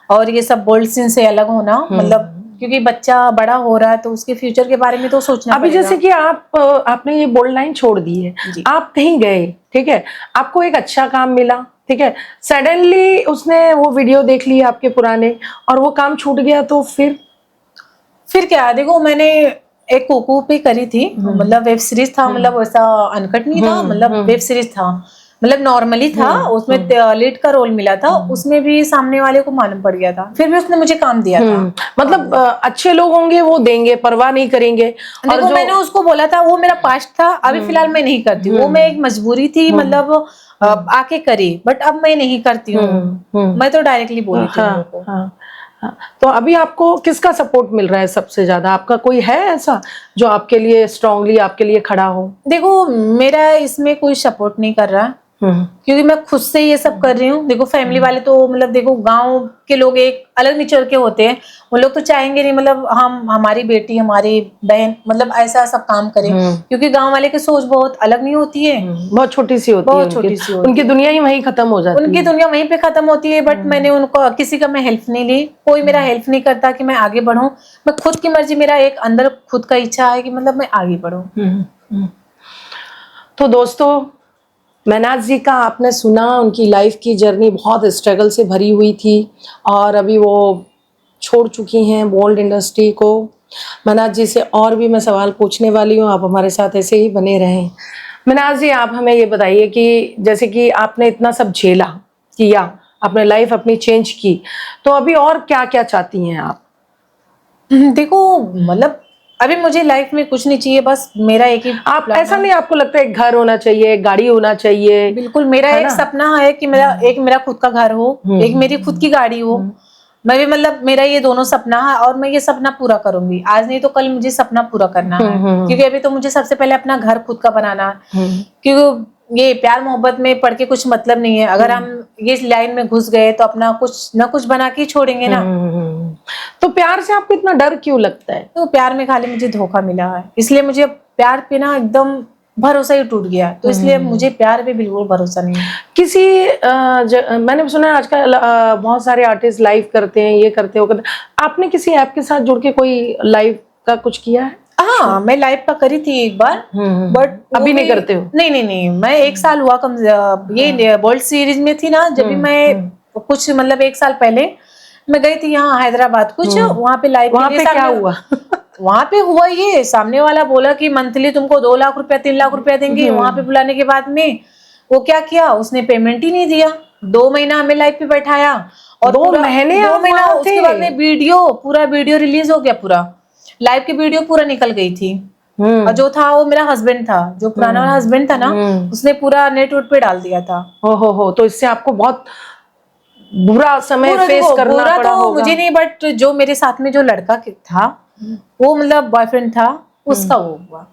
और ये सब बोल्ड सीन से अलग होना। मतलब क्योंकि बच्चा बड़ा हो रहा है तो उसके फ्यूचर के बारे में तो सोचना
अभी
पड़ेगा।
जैसे कि आपने ये बोल्ड लाइन छोड़ दी है, आप कहीं गए, ठीक है, आपको एक अच्छा काम मिला, ठीक है, सडनली उसने वो वीडियो देख ली आपके पुराने और वो काम छूट गया, तो
फिर क्या, देखो मैंने एक कुकू पे करी थी, मतलब वेब सीरीज था, मतलब वैसा अनकट नहीं था, मतलब वेब सीरीज था, मतलब नॉर्मली था। उसमें लीड का रोल मिला था, उसमें भी सामने वाले को मालूम पड़ गया था, फिर भी उसने मुझे काम दिया था।
मतलब अच्छे लोग होंगे वो देंगे, परवाह नहीं करेंगे। और
देखो मैंने उसको बोला था, वो मेरा पास्ट था, अभी फिलहाल मैं नहीं करती, वो मैं एक मजबूरी थी, मतलब आके करी, बट अब मैं नहीं करती हूँ। मैं तो डायरेक्टली बोली थी उनको।
तो अभी आपको किसका सपोर्ट मिल रहा है सबसे ज्यादा? आपका कोई है ऐसा जो आपके लिए स्ट्रांगली आपके लिए खड़ा हो?
देखो मेरा इसमें कोई सपोर्ट नहीं कर रहा, क्योंकि मैं खुद से ये सब कर रही हूँ। देखो फैमिली वाले तो मतलब देखो गांव के लोग एक अलग नेचर के होते हैं, वो लोग तो चाहेंगे नहीं मतलब हम, हमारी बेटी, हमारी बहन मतलब ऐसा सब काम करें, क्योंकि गांव वाले की सोच बहुत अलग नहीं होती है,
बहुत छोटी सी होती है,
बहुत छोटी सी होती है,
उनकी दुनिया ही वहीं खत्म हो जाती है,
उनकी दुनिया वहीं पे खत्म होती है। बट मैंने उनको किसी का मैं हेल्प नहीं ली, कोई मेरा हेल्प नहीं करता कि मैं आगे बढ़ूं। मैं खुद की मर्जी, मेरा एक अंदर खुद का इच्छा है कि मतलब मैं आगे बढ़ूं।
तो दोस्तों, महनाज जी का आपने सुना, उनकी लाइफ की जर्नी बहुत स्ट्रगल से भरी हुई थी और अभी वो छोड़ चुकी हैं बोल्ड इंडस्ट्री को। महनाज जी से और भी मैं सवाल पूछने वाली हूँ, आप हमारे साथ ऐसे ही बने रहें। महनाज जी, आप हमें ये बताइए कि जैसे कि आपने इतना सब झेला किया, आपने लाइफ अपनी चेंज की, तो अभी और क्या क्या चाहती हैं आप?
देखो मतलब अभी मुझे लाइफ में कुछ नहीं चाहिए, बस मेरा एक ही
आप ऐसा नहीं, आपको लगता है एक घर होना चाहिए, एक गाड़ी होना चाहिए?
बिल्कुल, मेरा एक सपना है कि मेरा खुद का घर हो, एक मेरी खुद की गाड़ी हो। मैं भी मतलब मेरा ये दोनों सपना है और मैं ये सपना पूरा करूंगी, आज नहीं तो कल मुझे सपना पूरा करना है, क्योंकि अभी तो मुझे सबसे पहले अपना घर खुद का बनाना है। क्योंकि ये प्यार मोहब्बत में पढ़ के कुछ मतलब नहीं है, अगर हम ये लाइन में घुस गए तो अपना कुछ ना कुछ बना के छोड़ेंगे ना।
तो प्यार से आपको इतना डर क्यों लगता है?
तो प्यार में खाली मुझे धोखा मिला है, इसलिए मुझे प्यार पे ना एकदम भरोसा ही टूट गया, तो इसलिए मुझे प्यार पे बिल्कुल भरोसा नहीं है।
किसी मैंने सुना है आजकल बहुत सारे आर्टिस्ट लाइव करते हैं, ये करते हो करते, आपने किसी ऐप के साथ जुड़ के कोई लाइव का कुछ किया है?
हाँ, मैं लाइव का करी थी एक बार, बट
अभी नहीं करते हो?
नहीं, मैं 1 साल हुआ कम, ये बोल्ड सीरीज में थी ना, जब भी मैं कुछ मतलब 1 साल पहले मैं गई थी यहाँ हैदराबाद, कुछ वहाँ पे लाइव।
वहाँ पे क्या हुआ?
वहाँ पे हुआ ये, सामने वाला बोला कि मंथली तुमको 2 लाख रुपया 3 लाख रुपया देंगे। वहाँ पे बुलाने के बाद में वो क्या किया, उसने पेमेंट ही नहीं दिया। 2 महीना हमें लाइव पे बैठाया और
2 महीने
2 महीना उसके बाद में पूरा वीडियो रिलीज हो गया, पूरा लाइव की वीडियो पूरा निकल गई थी। और जो था वो मेरा हस्बैंड था, जो पुराना वाला हस्बैंड था ना, उसने पूरा नेट उट पे डाल दिया था।
हो, तो इससे आपको बहुत बुरा समय फेस करना
बुरा
पड़ा
तो
होगा।
मुझे नहीं, बट जो मेरे साथ में जो लड़का था वो मतलब बॉयफ्रेंड था उसका, वो हुआ,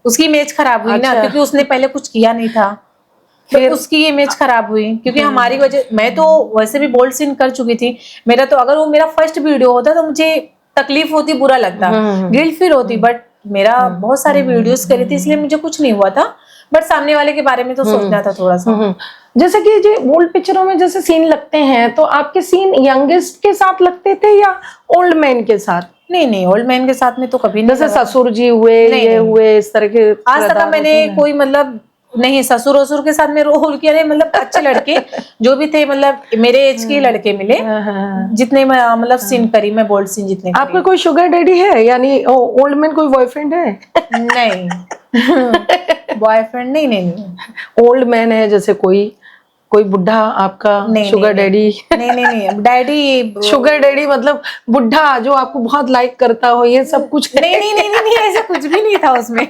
उसकी इमेज खराब हुई ना, क्योंकि उसने पहले कुछ किया नहीं था, फिर उसकी इमेज खराब हुई क्योंकि हमारी वजह। मैं तो वैसे भी बोल्ड सीन कर चुकी थी, मेरा तो अगर वो मेरा फर्स्ट वीडियो होता तो मुझे तकलीफ होती, बुरा लगता, गिल्ट फील होती, बट मेरा बहुत सारे वीडियोस करी थी इसलिए मुझे कुछ नहीं हुआ था, बट सामने वाले के बारे में तो सोचना था थोड़ा सा।
जैसे कि जो ओल्ड पिक्चरों में जैसे सीन लगते हैं, तो आपके सीन यंगेस्ट के साथ लगते थे या ओल्ड मैन के साथ?
नहीं, ओल्ड मैन के साथ में तो कभी नहीं।
जैसे ससुर जी हुए, ये हुए, इस तरह के
आज तक मैंने कोई मतलब नहीं ससुर वसुर के साथ में रोल किया नहीं, मतलब अच्छे लड़के जो भी थे, मतलब मेरे एज के लड़के मिले, जितने मैं मतलब सीन करी मैं, बोल्ड सीन जितने करी।
आपका कोई शुगर डैडी है, यानी ओल्ड मैन कोई बॉयफ्रेंड है?
नहीं बॉयफ्रेंड नहीं।
ओल्ड मैन है जैसे कोई बुढ़ा आपका शुगर डैडी?
नहीं डैडी
शुगर डैडी मतलब बुढ़ा जो आपको बहुत लाइक करता हो, ये सब कुछ?
नहीं ऐसा कुछ भी नहीं था उसमें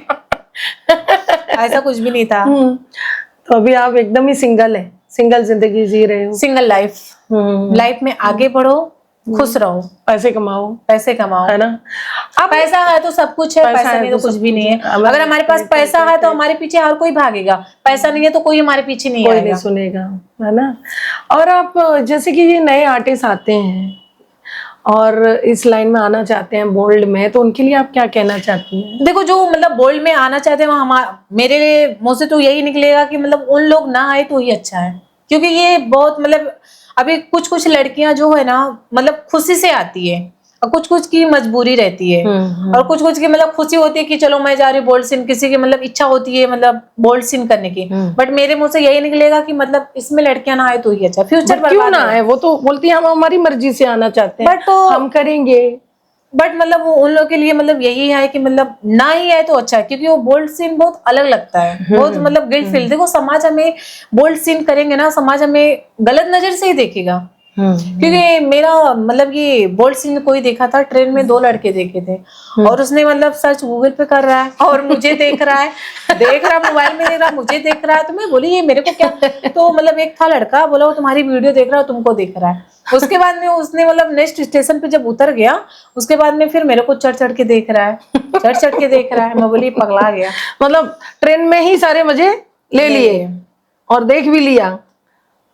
ऐसा कुछ भी नहीं था।
तो अभी आप एकदम ही सिंगल है, सिंगल जिंदगी जी रहे हो,
सिंगल लाइफ में आगे बढ़ो, खुश रहो,
पैसे कमाओ, है ना?
अब पैसा है तो सब कुछ है, पैसा नहीं तो कुछ भी नहीं है। अगर हमारे पास पैसा है तो हमारे पीछे हर कोई भागेगा, पैसा नहीं है तो कोई हमारे पीछे नहीं आएगा,
कोई नहीं सुनेगा, है ना? और आप जैसे कि ये नए आर्टिस्ट आते हैं और इस लाइन में आना चाहते हैं बोल्ड में, तो उनके लिए आप क्या कहना चाहती हैं?
देखो, जो मतलब बोल्ड में आना चाहते हैं मेरे लिए मुंह से तो यही निकलेगा कि मतलब उन लोग ना आए तो ही अच्छा है, क्योंकि ये बहुत मतलब अभी कुछ लड़कियां जो है ना मतलब खुशी से आती है और कुछ की मजबूरी रहती है, और कुछ की मतलब खुशी होती है कि चलो मैं जा रही हूँ बोल्ड सीन, किसी की मतलब इच्छा होती है मतलब बोल्ड सीन करने की, बट मेरे मुंह से यही निकलेगा कि मतलब इसमें लड़कियां ना आए तो ही अच्छा, फ्यूचर बर्बाद
क्यों ना आए? वो तो बोलती है हम हमारी मर्जी से आना चाहते हैं,
बट तो
हम करेंगे,
बट मतलब वो उन लोगों के लिए मतलब यही है कि मतलब ना ही आए तो अच्छा है, क्योंकि वो बोल्ड सीन बहुत अलग लगता है, बहुत मतलब गिल्ट फील। देखो, समाज हमें बोल्ड सीन करेंगे ना, समाज हमें गलत नजर से ही देखेगा, क्योंकि मेरा मतलब ये बोल्ड सीन कोई देखा था, ट्रेन में 2 लड़के देखे थे, और उसने मतलब सर्च गूगल पे कर रहा है और मुझे देख रहा मोबाइल में देख रहा, मुझे देख रहा है, तो मैं बोली ये मेरे को क्या, तो मतलब एक था लड़का, बोला वो तुम्हारी वीडियो देख रहा है, तुमको देख रहा है। उसके बाद में उसने मतलब नेक्स्ट स्टेशन पे जब उतर गया, उसके बाद में फिर मेरे को चढ़ के देख रहा है, मैं बोली पगला गया।
मतलब ट्रेन में ही सारे मजे ले लिए और देख भी लिया,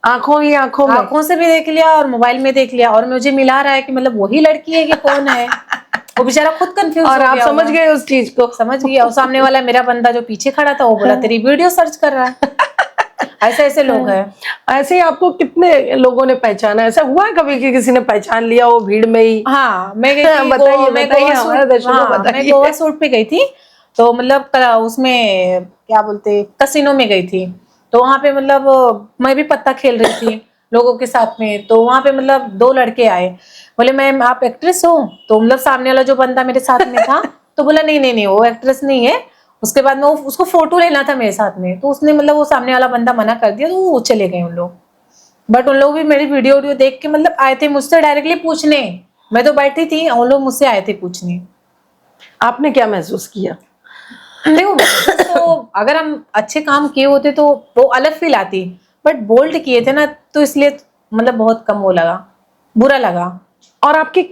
आंखों
से भी देख लिया और मोबाइल में देख लिया, और मुझे मिला रहा है कि मतलब वही लड़की है कि कौन है। वो बेचारा खुद कंफ्यूज हो गया,
और आप समझ गए उस चीज को?
समझ गया। और सामने वाला मेरा बंदा जो पीछे खड़ा था वो बोला तेरी वीडियो सर्च कर रहा है। ऐसे लोग हैं।
ऐसे ही आपको कितने लोगों ने पहचाना? ऐसा हुआ है कभी कि किसी ने पहचान लिया हो भीड़ में ही?
हाँ, मैं गई थी,
मैं
गोवा शूट पे गई थी, तो मतलब उसमें क्या बोलते कसिनो में गई थी, तो वहां पे मतलब मैं भी पत्ता खेल रही थी लोगों के साथ में, तो वहां पे मतलब 2 लड़के आए, बोले मैम आप एक्ट्रेस हो? तो मतलब सामने वाला जो बंदा मेरे साथ में था तो बोला नहीं वो एक्ट्रेस नहीं है। उसके बाद में उसको फोटो लेना था मेरे साथ में, तो उसने मतलब वो सामने वाला बंदा मना कर दिया, तो वो चले गए उन लोग। बट उन लोग भी मेरी वीडियो देख के मतलब आए थे मुझसे डायरेक्टली पूछने, मैं तो बैठी थी, उन लोग मुझसे आए थे पूछने।
आपने क्या महसूस किया?
देखो, तो अगर हम अच्छे काम किए होते तो वो अलग फील आती, बट बोल्ड किए थे ना तो इसलिए मतलब बहुत कम वो लगा, बुरा लगा।
और आपके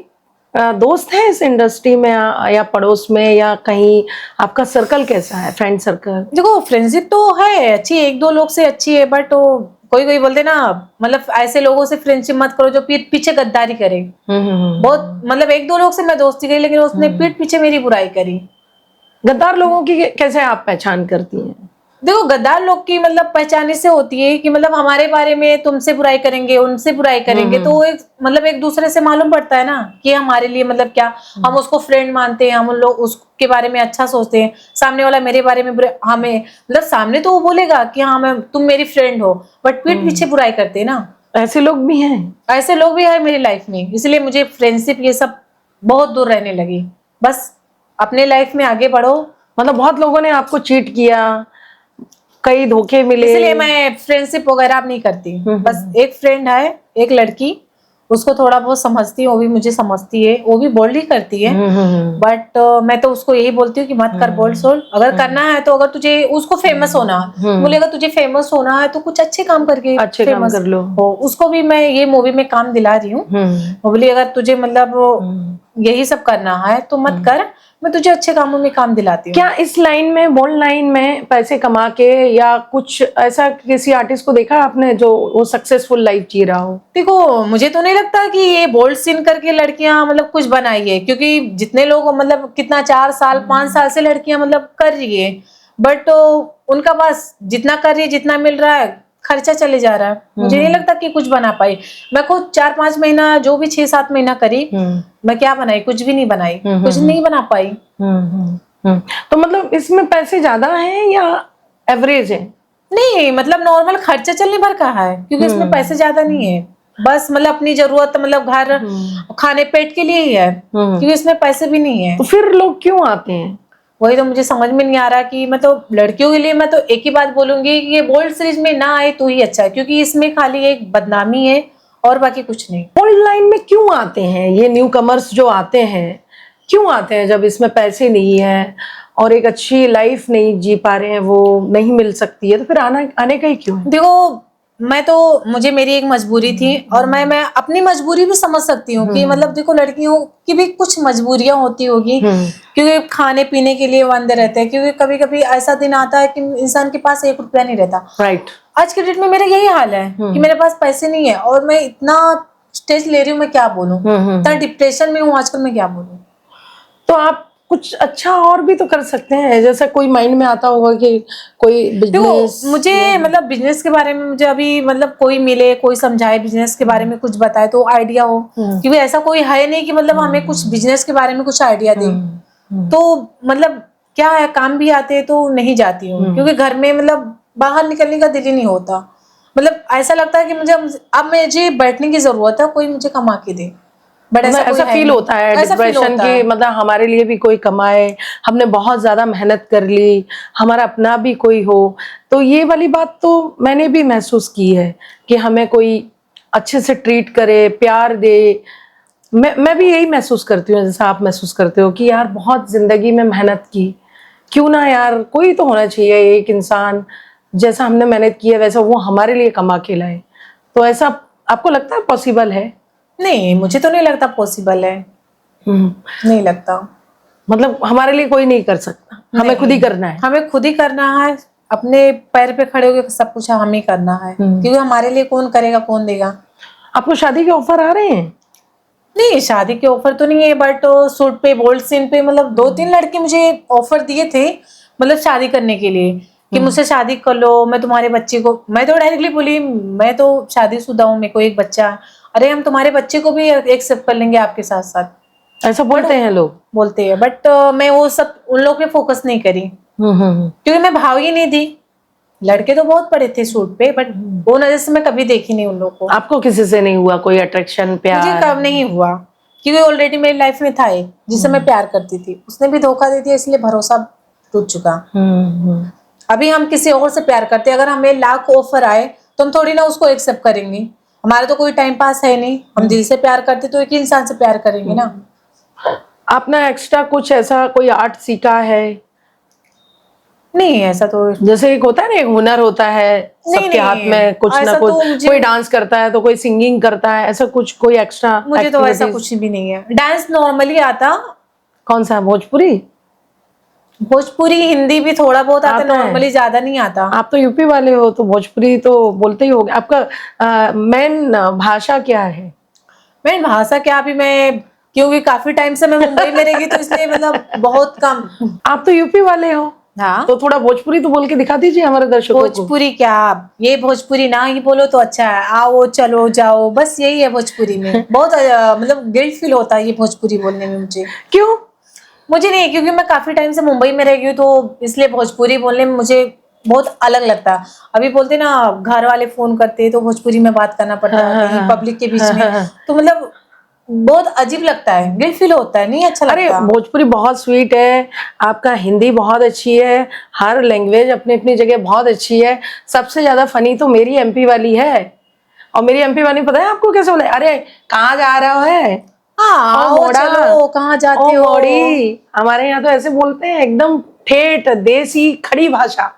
दोस्त हैं इस इंडस्ट्री में या पड़ोस में या कहीं? आपका सर्कल कैसा है, फ्रेंड सर्कल?
देखो, फ्रेंडशिप तो है अच्छी, 1-2 लोग से अच्छी है, बट कोई बोलते ना मतलब ऐसे लोगों से फ्रेंडशिप मत करो जो पीछे गद्दारी करे। बहुत मतलब 1-2 लोग से मैं दोस्ती करी, लेकिन उसने पीठ पीछे मेरी बुराई करी।
गद्दार लोगों की कैसे आप पहचान करती हैं?
देखो, गद्दार लोग की मतलब पहचान से होती है कि मतलब हमारे बारे में तुमसे बुराई करेंगे, उनसे बुराई करेंगे, तो एक मतलब एक दूसरे से मालूम पड़ता है ना कि हमारे लिए मतलब क्या, हम उसको फ्रेंड मानते हैं, हम उन लोग उसके बारे में अच्छा सोचते हैं, सामने वाला मेरे बारे में हमें मतलब सामने तो वो बोलेगा कि हाँ तुम मेरी फ्रेंड हो, बट पीठ पीछे बुराई करते हैं ना।
ऐसे लोग भी हैं
मेरी लाइफ में, इसलिए मुझे फ्रेंडशिप ये सब बहुत दूर रहने लगी। बस अपने लाइफ में आगे बढ़ो।
मतलब बहुत लोगों ने आपको चीट किया, कई धोखे मिले,
इसलिए मैं फ्रेंडशिप वगैरह नहीं करती। बस एक फ्रेंड है, एक लड़की, उसको थोड़ा बहुत समझती हूँ, वो भी मुझे समझती है, वो भी बोल्ड ही करती है। बट मैं तो उसको यही बोलती हूँ कि मत कर बोल्ड सोल्ड, अगर करना है तो, अगर तुझे उसको फेमस होना, बोले अगर तुझे फेमस होना है तो कुछ अच्छे काम करके
अच्छे काम कर लो।
हो। उसको भी मैं ये मूवी में काम दिला रही हूँ, बोली अगर तुझे मतलब यही सब करना है तो मत कर, मैं तुझे अच्छे कामों में काम दिलाती हूँ।
क्या इस लाइन में, बोल्ड लाइन में पैसे कमा के या कुछ ऐसा किसी आर्टिस्ट को देखा आपने जो वो सक्सेसफुल लाइफ जी रहा हो?
देखो मुझे तो नहीं लगता कि ये बोल्ड सीन करके लड़कियां मतलब कुछ बनाई है, क्योंकि जितने लोग मतलब कितना 4 साल 5 साल से लड़कियां मतलब कर रही है, बट उनका बस जितना कर रही है, जितना मिल रहा है, खर्चा चले जा रहा है। मुझे नहीं लगता कि कुछ बना पाई। मैं खुद 4-5 महीना, जो भी 6-7 महीना करी, मैं क्या बनाई? कुछ भी नहीं बनाई, कुछ नहीं बना पाई।
तो मतलब इसमें पैसे ज्यादा हैं या एवरेज है?
नहीं, मतलब नॉर्मल खर्चा चलने भर का है, क्योंकि इसमें पैसे ज्यादा नहीं है, बस मतलब अपनी जरूरत, मतलब घर खाने पेट के लिए ही है, क्योंकि इसमें पैसे भी नहीं है।
तो फिर लोग क्यों आते हैं?
वही तो मुझे समझ में नहीं आ रहा कि मतलब लड़कियों के लिए मैं तो एक ही बात बोलूंगी कि ये बोल्ड सीरीज में ना आए तो ही अच्छा है, क्योंकि इसमें खाली एक बदनामी है और बाकी कुछ नहीं।
बोल्ड लाइन में क्यों आते हैं ये न्यू कमर्स जो आते हैं? क्यों आते हैं जब इसमें पैसे नहीं है और एक अच्छी लाइफ नहीं जी पा रहे हैं, वो नहीं मिल सकती है, तो फिर आने का ही क्यों है?
देखो मैं तो, मुझे मेरी एक मजबूरी थी, और मैं अपनी मजबूरी भी समझ सकती हूँ कि मतलब देखो लड़कियों की भी कुछ मजबूरियां होती होगी, क्योंकि खाने पीने के लिए वो अंदर रहते हैं, क्योंकि कभी कभी ऐसा दिन आता है कि इंसान के पास 1 रुपया नहीं रहता।
राइट।
आज के डेट में मेरा यही हाल है कि मेरे पास पैसे नहीं है, और मैं इतना स्टेज ले रही हूँ, मैं क्या बोलूँ, इतना डिप्रेशन में हूँ आजकल, मैं क्या बोलूँ।
तो आप कुछ अच्छा और भी तो कर सकते हैं, जैसा कोई माइंड में आता होगा कि कोई बिजनेस।
मुझे मतलब बिजनेस के बारे में मुझे अभी मतलब कोई मिले, कोई समझाए बिजनेस के बारे में, कुछ बताए तो आइडिया हो, क्योंकि ऐसा कोई है नहीं कि मतलब हमें कुछ बिजनेस के बारे में कुछ आइडिया दे। तो मतलब क्या है, काम भी आते हैं तो नहीं जाती हूँ, क्योंकि घर में मतलब बाहर निकलने का दिल ही नहीं होता। मतलब ऐसा लगता है कि मुझे बैठने की जरूरत है, कोई मुझे कमा के दे, बट
ऐसा फील होता है डिप्रेशन की, मतलब हमारे लिए भी कोई कमाए, हमने बहुत ज्यादा मेहनत कर ली, हमारा अपना भी कोई हो। तो ये वाली बात तो मैंने भी महसूस की है कि हमें कोई अच्छे से ट्रीट करे, प्यार दे। मैं भी यही महसूस करती हूँ जैसा आप महसूस करते हो कि यार बहुत जिंदगी में मेहनत की, क्यों ना यार कोई तो होना चाहिए एक इंसान जैसा हमने मेहनत की है वैसा वो हमारे लिए कमा के लाए। तो ऐसा आपको लगता है पॉसिबल है?
नहीं, मुझे तो नहीं लगता पॉसिबल है। नहीं लगता,
मतलब हमारे लिए कोई नहीं कर सकता, हमें खुद ही करना है।
हमें खुद ही करना है, अपने पैर पे खड़े होकर सब कुछ हमें ही करना है, क्योंकि हमारे लिए कौन करेगा, कौन देगा।
आपको शादी के ऑफर आ रहे हैं?
नहीं, शादी के ऑफर तो नहीं है, बट शूट पे, बोल्ड सीन पे मतलब 2-3 लड़के मुझे ऑफर दिए थे, मतलब शादी करने के लिए, कि मुझसे शादी कर लो, मैं तुम्हारे बच्चे को, मैं तो डायरेक्टली बोली मैं तो शादीशुदा हूँ, मेरे को एक बच्चा, अरे हम तुम्हारे बच्चे को भी एक्सेप्ट कर लेंगे आपके साथ साथ।
ऐसा बोलते हैं लोग,
बोलते हैं, बट मैं वो सब उन लोग पे फोकस नहीं करी, क्योंकि मैं भाव ही नहीं थी। लड़के तो बहुत पड़े थे शूट पे, बट वो नजर से मैं कभी देखी नहीं उन लोग को।
आपको किसी से नहीं हुआ कोई अट्रैक्शन, प्यार?
मुझे कब नहीं हुआ, क्योंकि ऑलरेडी मेरी लाइफ में था एक जिससे मैं प्यार करती थी, उसने भी धोखा दे दिया, इसलिए भरोसा टूट चुका। अभी हम किसी और से प्यार करते, अगर हमें लाख ऑफर आए तो हम थोड़ी ना उसको एक्सेप्ट करेंगे, हमारा तो कोई टाइम पास है नहीं, हम दिल से प्यार करते तो एक ही इंसान से प्यार करेंगे ना।
आपने एक्स्ट्रा कुछ ऐसा कोई आर्ट सीखा है?
नहीं, ऐसा तो
जैसे एक होता है ना, एक हुनर होता है सबके हाथ में कुछ ना कुछ, कोई डांस करता है तो कोई सिंगिंग करता है, ऐसा कुछ कोई एक्स्ट्रा?
मुझे तो ऐसा कुछ भी नहीं है, डांस नॉर्मली आता।
कौन सा? भोजपुरी?
भोजपुरी हिंदी भी थोड़ा बहुत आता, नॉर्मली ज्यादा नहीं आता।
आप तो यूपी वाले हो तो भोजपुरी तो बोलते ही होगे। आपका मेन भाषा क्या है?
मेन भाषा क्या, अभी मैं क्योंकि काफी टाइम से मैं मुंबई में रहेगी तो इसलिए मतलब बहुत कम।
आप तो यूपी वाले हो, हाँ, तो थोड़ा भोजपुरी तो बोल के दिखा दीजिए हमारे दर्शकों को।
भोजपुरी क्या, ये भोजपुरी ना ही बोलो तो अच्छा है, आओ चलो जाओ, बस यही है भोजपुरी में। बहुत मतलब गिल्ट फील होता है ये भोजपुरी बोलने में मुझे।
क्यों?
मुझे नहीं, क्योंकि मैं काफी टाइम से मुंबई में रह गई हूँ, तो इसलिए भोजपुरी बोलने में मुझे बहुत अलग लगता है। अभी बोलते ना, घर वाले फोन करते तो भोजपुरी में बात करना पड़ता है पब्लिक के बीच में, तो मतलब बहुत अजीब लगता है, गिल्ट फील होता है, नहीं अच्छा लगता।
अरे भोजपुरी बहुत स्वीट है, आपका हिंदी बहुत अच्छी है, हर लैंग्वेज अपनी अपनी जगह बहुत अच्छी है। सबसे ज्यादा फनी तो मेरी एमपी वाली है, और मेरी एमपी वाली पता है आपको कैसे बोले, अरे कहाँ जा रहे हो है,
हाँ आओ चलो कहाँ जाते हो।
मोड़ी हमारे यहाँ तो ऐसे बोलते हैं, एकदम ठेठ देसी खड़ी भाषा।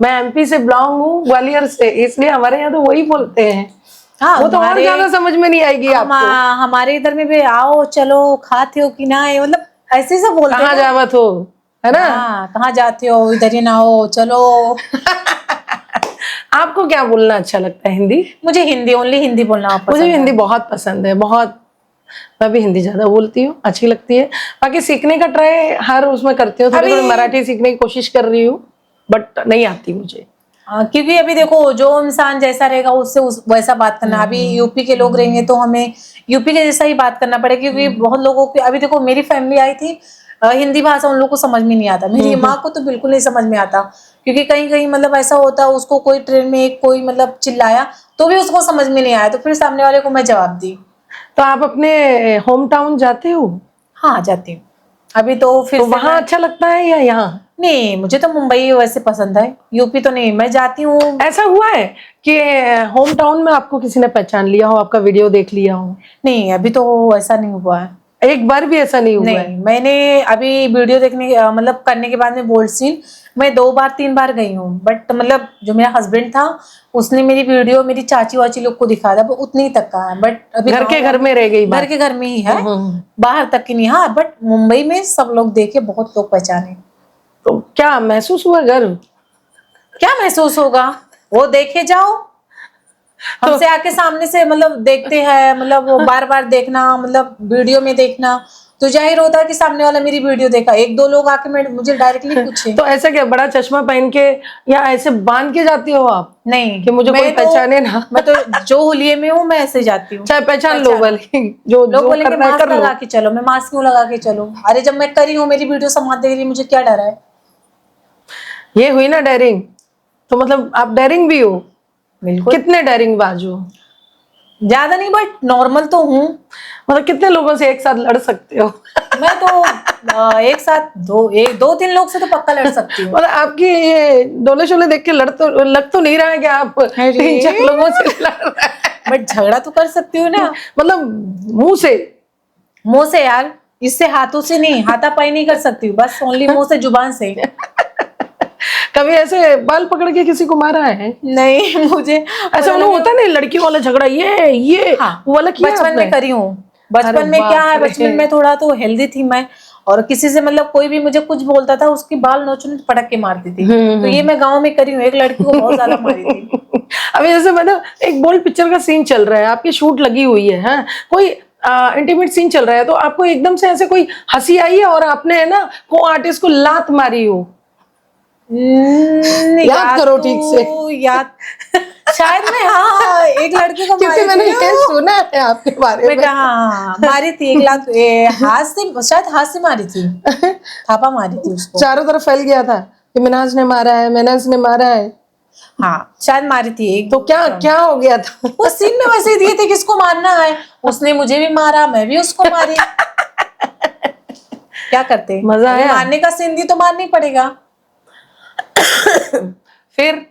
मैं एमपी से बिलोंग हूँ, ग्वालियर से, इसलिए हमारे यहाँ तो वही बोलते हैं।
हाँ,
वो तो और ज्यादा समझ में नहीं आएगी आपको।
हमारे इधर में भी आओ चलो खाते हो कि ना, मतलब ऐसे से बोलते हैं।
कहाँ जावत हो, है ना।
हाँ, कहाँ जाते हो, इधर ही ना हो चलो।
आपको क्या बोलना अच्छा लगता है? हिंदी?
मुझे हिंदी, ओनली हिंदी बोलना पसंद
मुझे
है।
भी हिंदी बहुत पसंद है, बहुत। मैं भी हिंदी ज्यादा बोलती हूँ, अच्छी लगती है। बाकी सीखने का ट्राई हर उसमें करती हूँ, थोड़ी मराठी सीखने की कोशिश कर रही हूँ, बट नहीं आती मुझे।
क्योंकि अभी देखो जो इंसान जैसा रहेगा उससे वैसा बात करना। अभी यूपी के लोग रहेंगे तो हमें यूपी के जैसा ही बात करना पड़ेगा, क्योंकि बहुत लोगों की, अभी देखो मेरी फैमिली आई थी, हिंदी भाषा उन लोगों को समझ में नहीं आता, मेरी माँ को तो बिल्कुल नहीं समझ में आता। क्योंकि कहीं कहीं मतलब ऐसा होता है, उसको कोई ट्रेन में कोई मतलब चिल्लाया तो भी उसको समझ में नहीं आया, तो फिर सामने वाले को मैं जवाब दी।
तो आप अपने होम टाउन जाते हो?
हाँ जाती हूँ। अभी तो फिर
तो वहाँ अच्छा लगता है या यहाँ?
नहीं, मुझे तो मुंबई वैसे पसंद है, यूपी तो नहीं। मैं जाती हूँ।
ऐसा हुआ है कि होम टाउन में आपको किसी ने पहचान लिया हो, आपका वीडियो देख लिया हो?
नहीं, अभी तो ऐसा नहीं हुआ है।
एक बार भी ऐसा नहीं हुआ है?
नहीं, मैंने अभी वीडियो देखने मतलब करने के बाद में बोल्ड सीन मैं 2 बार 3 बार गई हूँ, बट मतलब जो मेरा हस्बैंड था उसने मेरी वीडियो मेरी चाची वाची लोग को दिखाया था, वो उतनी तक का है। बट अभी
घर के घर में रह गई बात?
घर के घर में ही है, बाहर तक की नहीं। हाँ, बट मुंबई में सब लोग देखे, बहुत लोग पहचाने।
तो क्या महसूस हुआ गर्व?
क्या महसूस होगा, वो देखे जाओ। हमसे आके सामने से मतलब देखते हैं, मतलब वो बार बार देखना, मतलब वीडियो में देखना, तो जाहिर होता है कि सामने वाला मेरी वीडियो देखा। 1-2 लोग आके मुझे डायरेक्टली पूछे।
तो ऐसा क्या बड़ा चश्मा पहन के या ऐसे बांध के जाती हो आप?
नहीं,
कि मुझे कोई पहचाने ना।
मैं तो जो हुलिये में हूँ मैं ऐसे जाती हूँ।
चाहे पहचान लो, बल्कि जो
लोग बोलेंगे मास्क
कर
लगा के चलो, मैं मास्क क्यों लगा के चलो? अरे जब मैं करी हूँ, मेरी वीडियो समाज देख रही, मुझे क्या डर है?
ये हुई ना डेयरिंग। तो मतलब आप डेयरिंग भी हो?
बिल्कुल।
कितने डेयरिंग बाजू?
ज्यादा नहीं, बट नॉर्मल तो हूँ।
मतलब कितने लोगों से एक साथ लड़ सकते हो?
मैं तो एक साथ 2-3 लोग से तो पक्का लड़ सकती हूँ।
मतलब आपकी ये डोले शोले देख के लग तो नहीं रहा है कि आप 3-4 लोगों से लड़ रहे हैं।
बट झगड़ा तो कर सकती हूँ ना।
मतलब मुंह से
यार, इससे हाथों से नहीं, हाथापाई नहीं कर सकती हूँ, बस ओनली मुंह से, जुबान से।
कभी ऐसे बाल पकड़ के किसी को मारा है?
नहीं, मुझे
ऐसा वाला होता नहीं, लड़कियों वाला झगड़ा, ये
हाँ,
वाला किया
बचपन में करी हूँ। बचपन में क्या है, बचपन में थोड़ा तो हेल्दी थी मैं, और किसी से मतलब कोई भी मुझे कुछ बोलता था, उसकी बाल नोचने पटक के मारती थी। तो ये मैं गांव में करी हूँ, एक लड़की को बहुत ज्यादा मारी थी।
अभी जैसे मतलब एक बोल्ड पिक्चर का सीन चल रहा है, आपकी शूट लगी हुई है, हाँ? कोई इंटीमेट सीन चल रहा है, तो आपको एकदम से ऐसे कोई हंसी आई है और आपने है ना को आर्टिस्ट को लात मारी हो? याद करो ठीक से।
याद शायद मैं, हाँ, एक लड़की को
क्योंकि मैंने ये सुना है आपके बारे में।
हाँ, मारी थी 1 लाख, हाथ से, शायद हाथ से मारी थी, थापा मारी थी उसको।
चारों तरफ फैल गया था कि मिनाज ने मारा है, मिनाज ने मारा है।
हाँ, शायद मारी थी एक।
तो क्या हो गया था?
उस सीन में वैसे ही दिए थे किसको मारना है, उसने मुझे भी मारा, मैं भी उसको मारी। क्या करते,
मजा आया?
मारने का सीन दी तो मारना ही पड़ेगा। फिर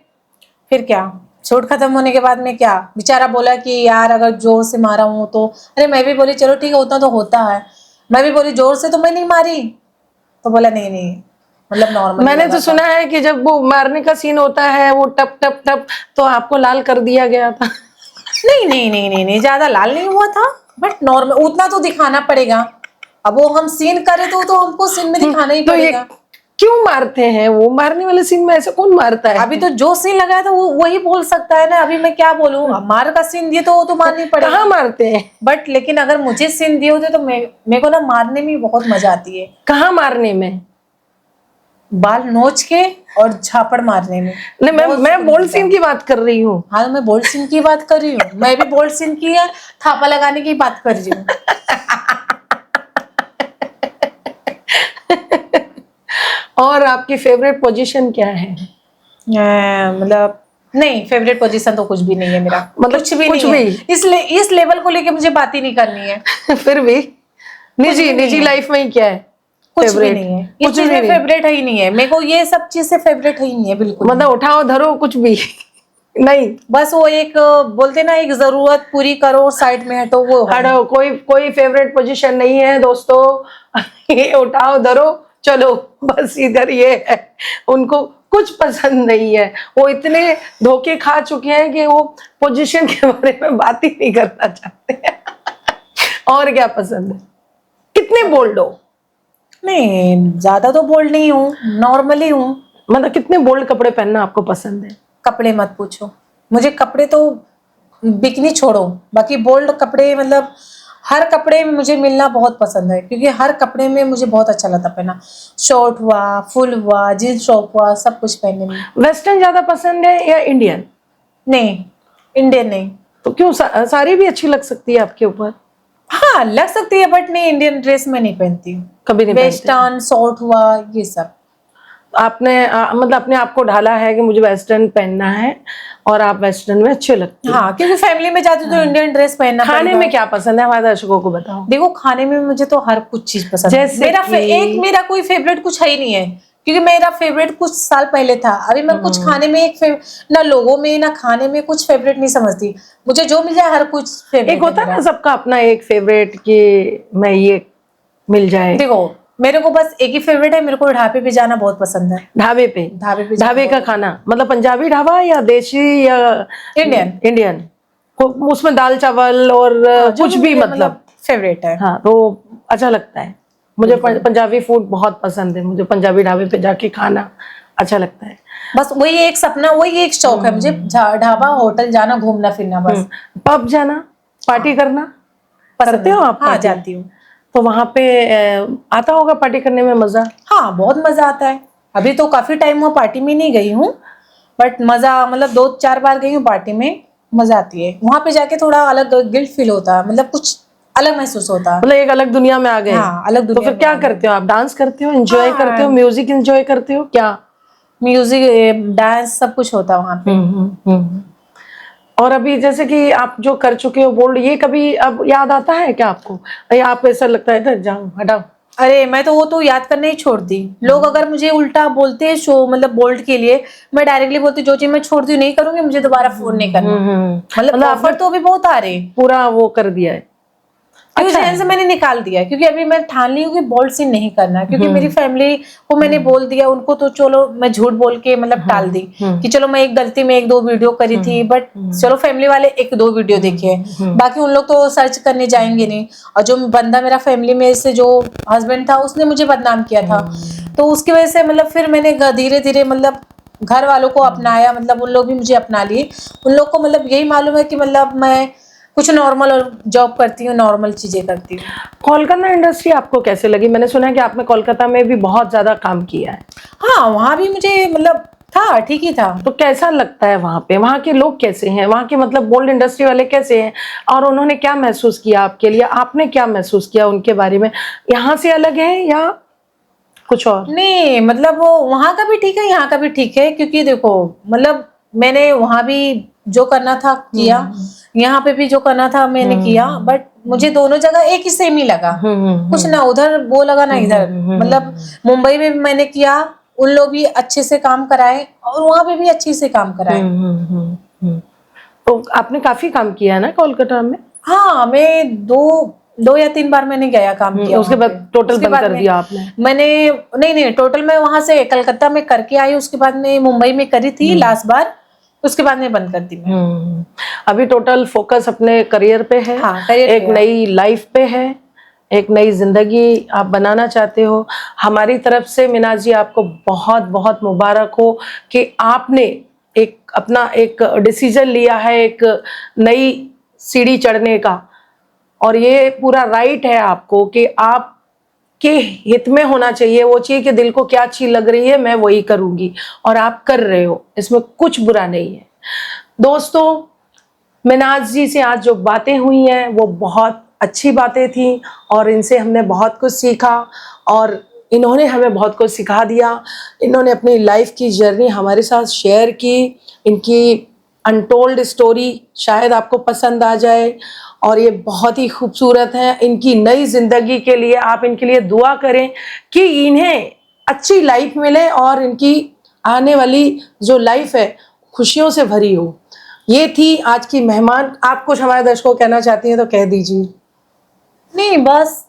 क्या, शूट खत्म होने के बाद में क्या, बेचारा बोला कि यार अगर जोर से मारा हूं तो, अरे मैं भी बोली चलो ठीक है, उतना तो होता है। मैं भी बोली जोर से तो मैं नहीं मारी, तो बोला नहीं मतलब नॉर्मल।
मैंने तो सुना है कि जब वो मारने का सीन होता है, वो टप टप टप, तो आपको लाल कर दिया गया था।
नहीं, ज्यादा लाल नहीं हुआ था, बट नॉर्मल उतना तो दिखाना पड़ेगा। अब वो हम सीन करे तो हमको सीन में दिखाना ही पड़ेगा।
क्यों मारते हैं? वो मारने वाले सीन में ऐसे कौन मारता है?
अभी तो जो सीन लगाया था वो वही बोल सकता है ना, अभी मैं क्या बोलूं? मार का सीन दिए तो वो तो मारनी पड़ेगा।
कहाँ मारते हैं?
बट लेकिन अगर मुझे सीन दिए होते तो मेरे को ना मारने में बहुत मजा आती है।
कहाँ मारने में?
बाल नोच के और झापड़ मारने में।
नहीं, मैं बोल्ड सीन की बात कर रही हूँ।
हाँ, मैं बोल्ड सीन की बात कर रही हूँ, मैं भी बोल्ड सीन की है, थापा लगाने की बात कर रही हूँ।
और आपकी फेवरेट पोजीशन क्या है?
मतलब नहीं, फेवरेट पोजीशन तो कुछ भी नहीं है मेरा, मतलब कुछ भी नहीं है। इसलिए इस लेवल को लेके मुझे बात ही नहीं करनी है।
फिर भी निजी लाइफ में ही क्या है?
कुछ भी नहीं है, ये चीजें फेवरेट है ही नहीं है मेरे को, ये सब चीजें फेवरेट है ही नहीं है बिल्कुल।
मतलब उठाओ धरो कुछ भी नहीं,
बस वो एक बोलते ना, एक जरूरत पूरी करो साइड में हटो, वो है।
हटो, कोई फेवरेट पोजीशन नहीं है दोस्तों। ये उठाओ धरो चलो, बस इधर ये है। उनको कुछ पसंद नहीं है, वो इतने धोखे खा चुके हैं कि वो पोजीशन के बारे में बात ही नहीं करना चाहते हैं। और क्या पसंद है? कितने बोल्ड हो?
नहीं, ज्यादा तो बोल्ड नहीं हूँ, नॉर्मली हूँ।
मतलब कितने बोल्ड कपड़े पहनना आपको पसंद है?
कपड़े मत पूछो, मुझे कपड़े तो बिकनी छोड़ो, बाकी बोल्ड कपड़े मतलब हर कपड़े में मुझे मिलना बहुत पसंद है, क्योंकि हर कपड़े में मुझे बहुत अच्छा लगता पहना। शॉर्ट हुआ, फुल हुआ, जींस टॉप हुआ, सब कुछ पहनने में।
वेस्टर्न ज्यादा पसंद है या इंडियन?
नहीं, इंडियन नहीं।
तो क्यों, साड़ी भी अच्छी लग सकती है आपके ऊपर।
हाँ लग सकती है, बट नहीं, इंडियन ड्रेस में नहीं पहनती हूँ।
कभी नहीं पहनते?
वेस्टर्न, शॉर्ट हुआ, ये सब।
आपने मतलब अपने आप को ढाला है कि मुझे वेस्टर्न पहनना है, और आप वेस्टर्न में अच्छे लगते हैं।
हाँ, क्योंकि फैमिली में जाती तो इंडियन ड्रेस पहनना
खाने
पड़ेगा।
में क्या पसंद है हमारे दर्शकों को बताओ।
देखो, खाने में मुझे तो हर कुछ चीज पसंद है।
जैसे
मेरा कोई फेवरेट कुछ है ही नहीं है, क्योंकि मेरा फेवरेट कुछ साल पहले था। अभी मैं कुछ खाने में ना लोगों में ना खाने में कुछ फेवरेट नहीं समझती। मुझे जो मिल जाए हर कुछ फेवरेट।
एक होता है ना सबका अपना एक फेवरेट कि मैं ये मिल जाए।
देखो, मेरे को बस एक ही फेवरेट है, मेरे को ढाबे पे जाना बहुत पसंद है।
ढाबे पे? ढाबे का खाना मतलब पंजाबी ढाबा या देशी या
इंडियन?
इंडियन। उसमें दाल चावल और कुछ भी मतलब
फेवरेट है।
हाँ, तो अच्छा लगता है। मुझे पंजाबी फूड बहुत पसंद है, मुझे पंजाबी ढाबे पे जाके खाना अच्छा लगता है।
बस वही एक सपना, वही एक शौक है मुझे, ढाबा होटल जाना, घूमना फिरना बस।
पब जाना, पार्टी करना करते हो आप?
हाँ, जाती हूँ।
तो वहां पे आता होगा पार्टी करने में मजा?
हाँ, बहुत मजा आता है। अभी तो काफी टाइम हुआ पार्टी में नहीं गई हूँ, बट मजा मतलब 2-4 बार गई हूँ पार्टी में, मजा आती है। वहां पे जाके थोड़ा अलग गिल्ट फील होता है, मतलब कुछ अलग महसूस होता है।
मतलब एक अलग दुनिया में आ गए।
हाँ, अलग दुनिया।
तो फिर क्या करते हो आप? डांस करते हो, एंजॉय करते हो, म्यूजिक एंजॉय करते हो क्या?
म्यूजिक, डांस, सब कुछ होता है वहां पे।
और अभी जैसे कि आप जो कर चुके हो बोल्ड, ये कभी अब याद आता है क्या आपको, या आपको ऐसा लगता है था जाओ हटाओ?
अरे मैं तो वो तो याद करना ही छोड़ दी। लोग अगर मुझे उल्टा बोलते हैं शो मतलब बोल्ड के लिए, मैं डायरेक्टली बोलती जो चीज मैं छोड़ दी नहीं करूंगी, मुझे दोबारा फोन नहीं करना। मतलब ऑफर तो अभी बहुत आ रहे,
पूरा वो कर दिया है।
अच्छा से मैंने निकाल दिया, क्योंकि अभी मैं ठान ली हूँ कि बोल्ड सीन नहीं करना, क्योंकि मेरी फैमिली को मैंने बोल दिया, उनको तो चलो मैं झूठ बोल के मतलब टाल दी कि चलो मैं एक गलती में 1-2 वीडियो करी थी, बट चलो फैमिली वाले 1-2 वीडियो देखे, बाकी उन लोग तो सर्च करने जाएंगे नहीं। और जो बंदा मेरा फैमिली में से जो हस्बैंड था, उसने मुझे बदनाम किया था, तो उसकी वजह से मतलब फिर मैंने धीरे धीरे मतलब घर वालों को अपनाया, मतलब उन लोग भी मुझे अपना लिए। उन लोग को मतलब यही मालूम है कि मतलब मैं कुछ नॉर्मल और जॉब करती हूँ, नॉर्मल चीजें करती हूँ।
कोलकाता इंडस्ट्री आपको कैसे लगी? मैंने सुना है कि आपने कोलकाता में भी बहुत ज्यादा काम किया है।
हाँ, वहाँ भी मुझे मतलब था, ठीक ही था।
तो कैसा लगता है वहाँ पे? वहाँ के लोग कैसे हैं? वहाँ के मतलब बोल्ड इंडस्ट्री वाले कैसे हैं? और उन्होंने क्या महसूस किया आपके लिए? आपने क्या महसूस किया उनके बारे में? यहाँ से अलग है या कुछ और?
नहीं, मतलब वो वहाँ का भी ठीक है, यहाँ का भी ठीक है, क्योंकि देखो मतलब मैंने वहाँ भी जो करना था किया, यहाँ पे भी जो करना था मैंने किया, बट मुझे दोनों जगह एक ही सेम ही लगा। कुछ ना उधर वो लगा ना इधर। मतलब मुंबई में भी मैंने किया, उन लोग भी अच्छे से काम कराए, और वहाँ पे भी अच्छे से काम कराए।
तो आपने काफी काम किया है ना कोलकाता में?
हाँ, मैं 2 या 3 बार मैंने गया काम किया।
उसके बाद टोटल बंद कर दिया आपने?
मैंने नहीं, टोटल मैं वहां से कलकत्ता में करके आई, उसके बाद मैं मुंबई में करी थी लास्ट बार, उसके बाद मैं बंद कर दी। मैं
अभी टोटल फोकस अपने करियर पे है।
हाँ, करियर
एक नई लाइफ पे है, एक नई जिंदगी आप बनाना चाहते हो। हमारी तरफ से मिनाज जी आपको बहुत बहुत मुबारक हो कि आपने एक अपना एक डिसीजन लिया है एक नई सीढ़ी चढ़ने का, और ये पूरा राइट है आपको कि आप के हित में होना चाहिए वो चीज कि दिल को क्या चीज लग रही है मैं वही करूंगी, और आप कर रहे हो, इसमें कुछ बुरा नहीं है। दोस्तों, मिनाज जी से आज जो बातें हुई हैं वो बहुत अच्छी बातें थी, और इनसे हमने बहुत कुछ सीखा, और इन्होंने हमें बहुत कुछ सिखा दिया। इन्होंने अपनी लाइफ की जर्नी हमारे साथ शेयर की। इनकी अनटोल्ड स्टोरी शायद आपको पसंद आ जाए, और ये बहुत ही खूबसूरत है। इनकी नई जिंदगी के लिए आप इनके लिए दुआ करें कि इन्हें अच्छी लाइफ मिले और इनकी आने वाली जो लाइफ है खुशियों से भरी हो। ये थी आज की मेहमान। आप कुछ हमारे दर्शकों को कहना चाहती हैं तो कह दीजिए।
नहीं, बस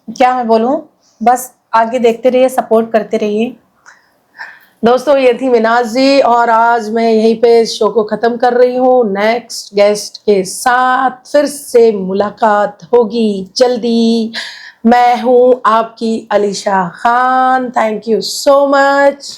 क्या मैं बोलूं, बस आगे देखते रहिए, सपोर्ट करते रहिए।
दोस्तों ये थी मिनाज जी, और आज मैं यहीं पे शो को ख़त्म कर रही हूँ। नेक्स्ट गेस्ट के साथ फिर से मुलाकात होगी जल्दी। मैं हूँ आपकी Alisha Khan. Thank you so much.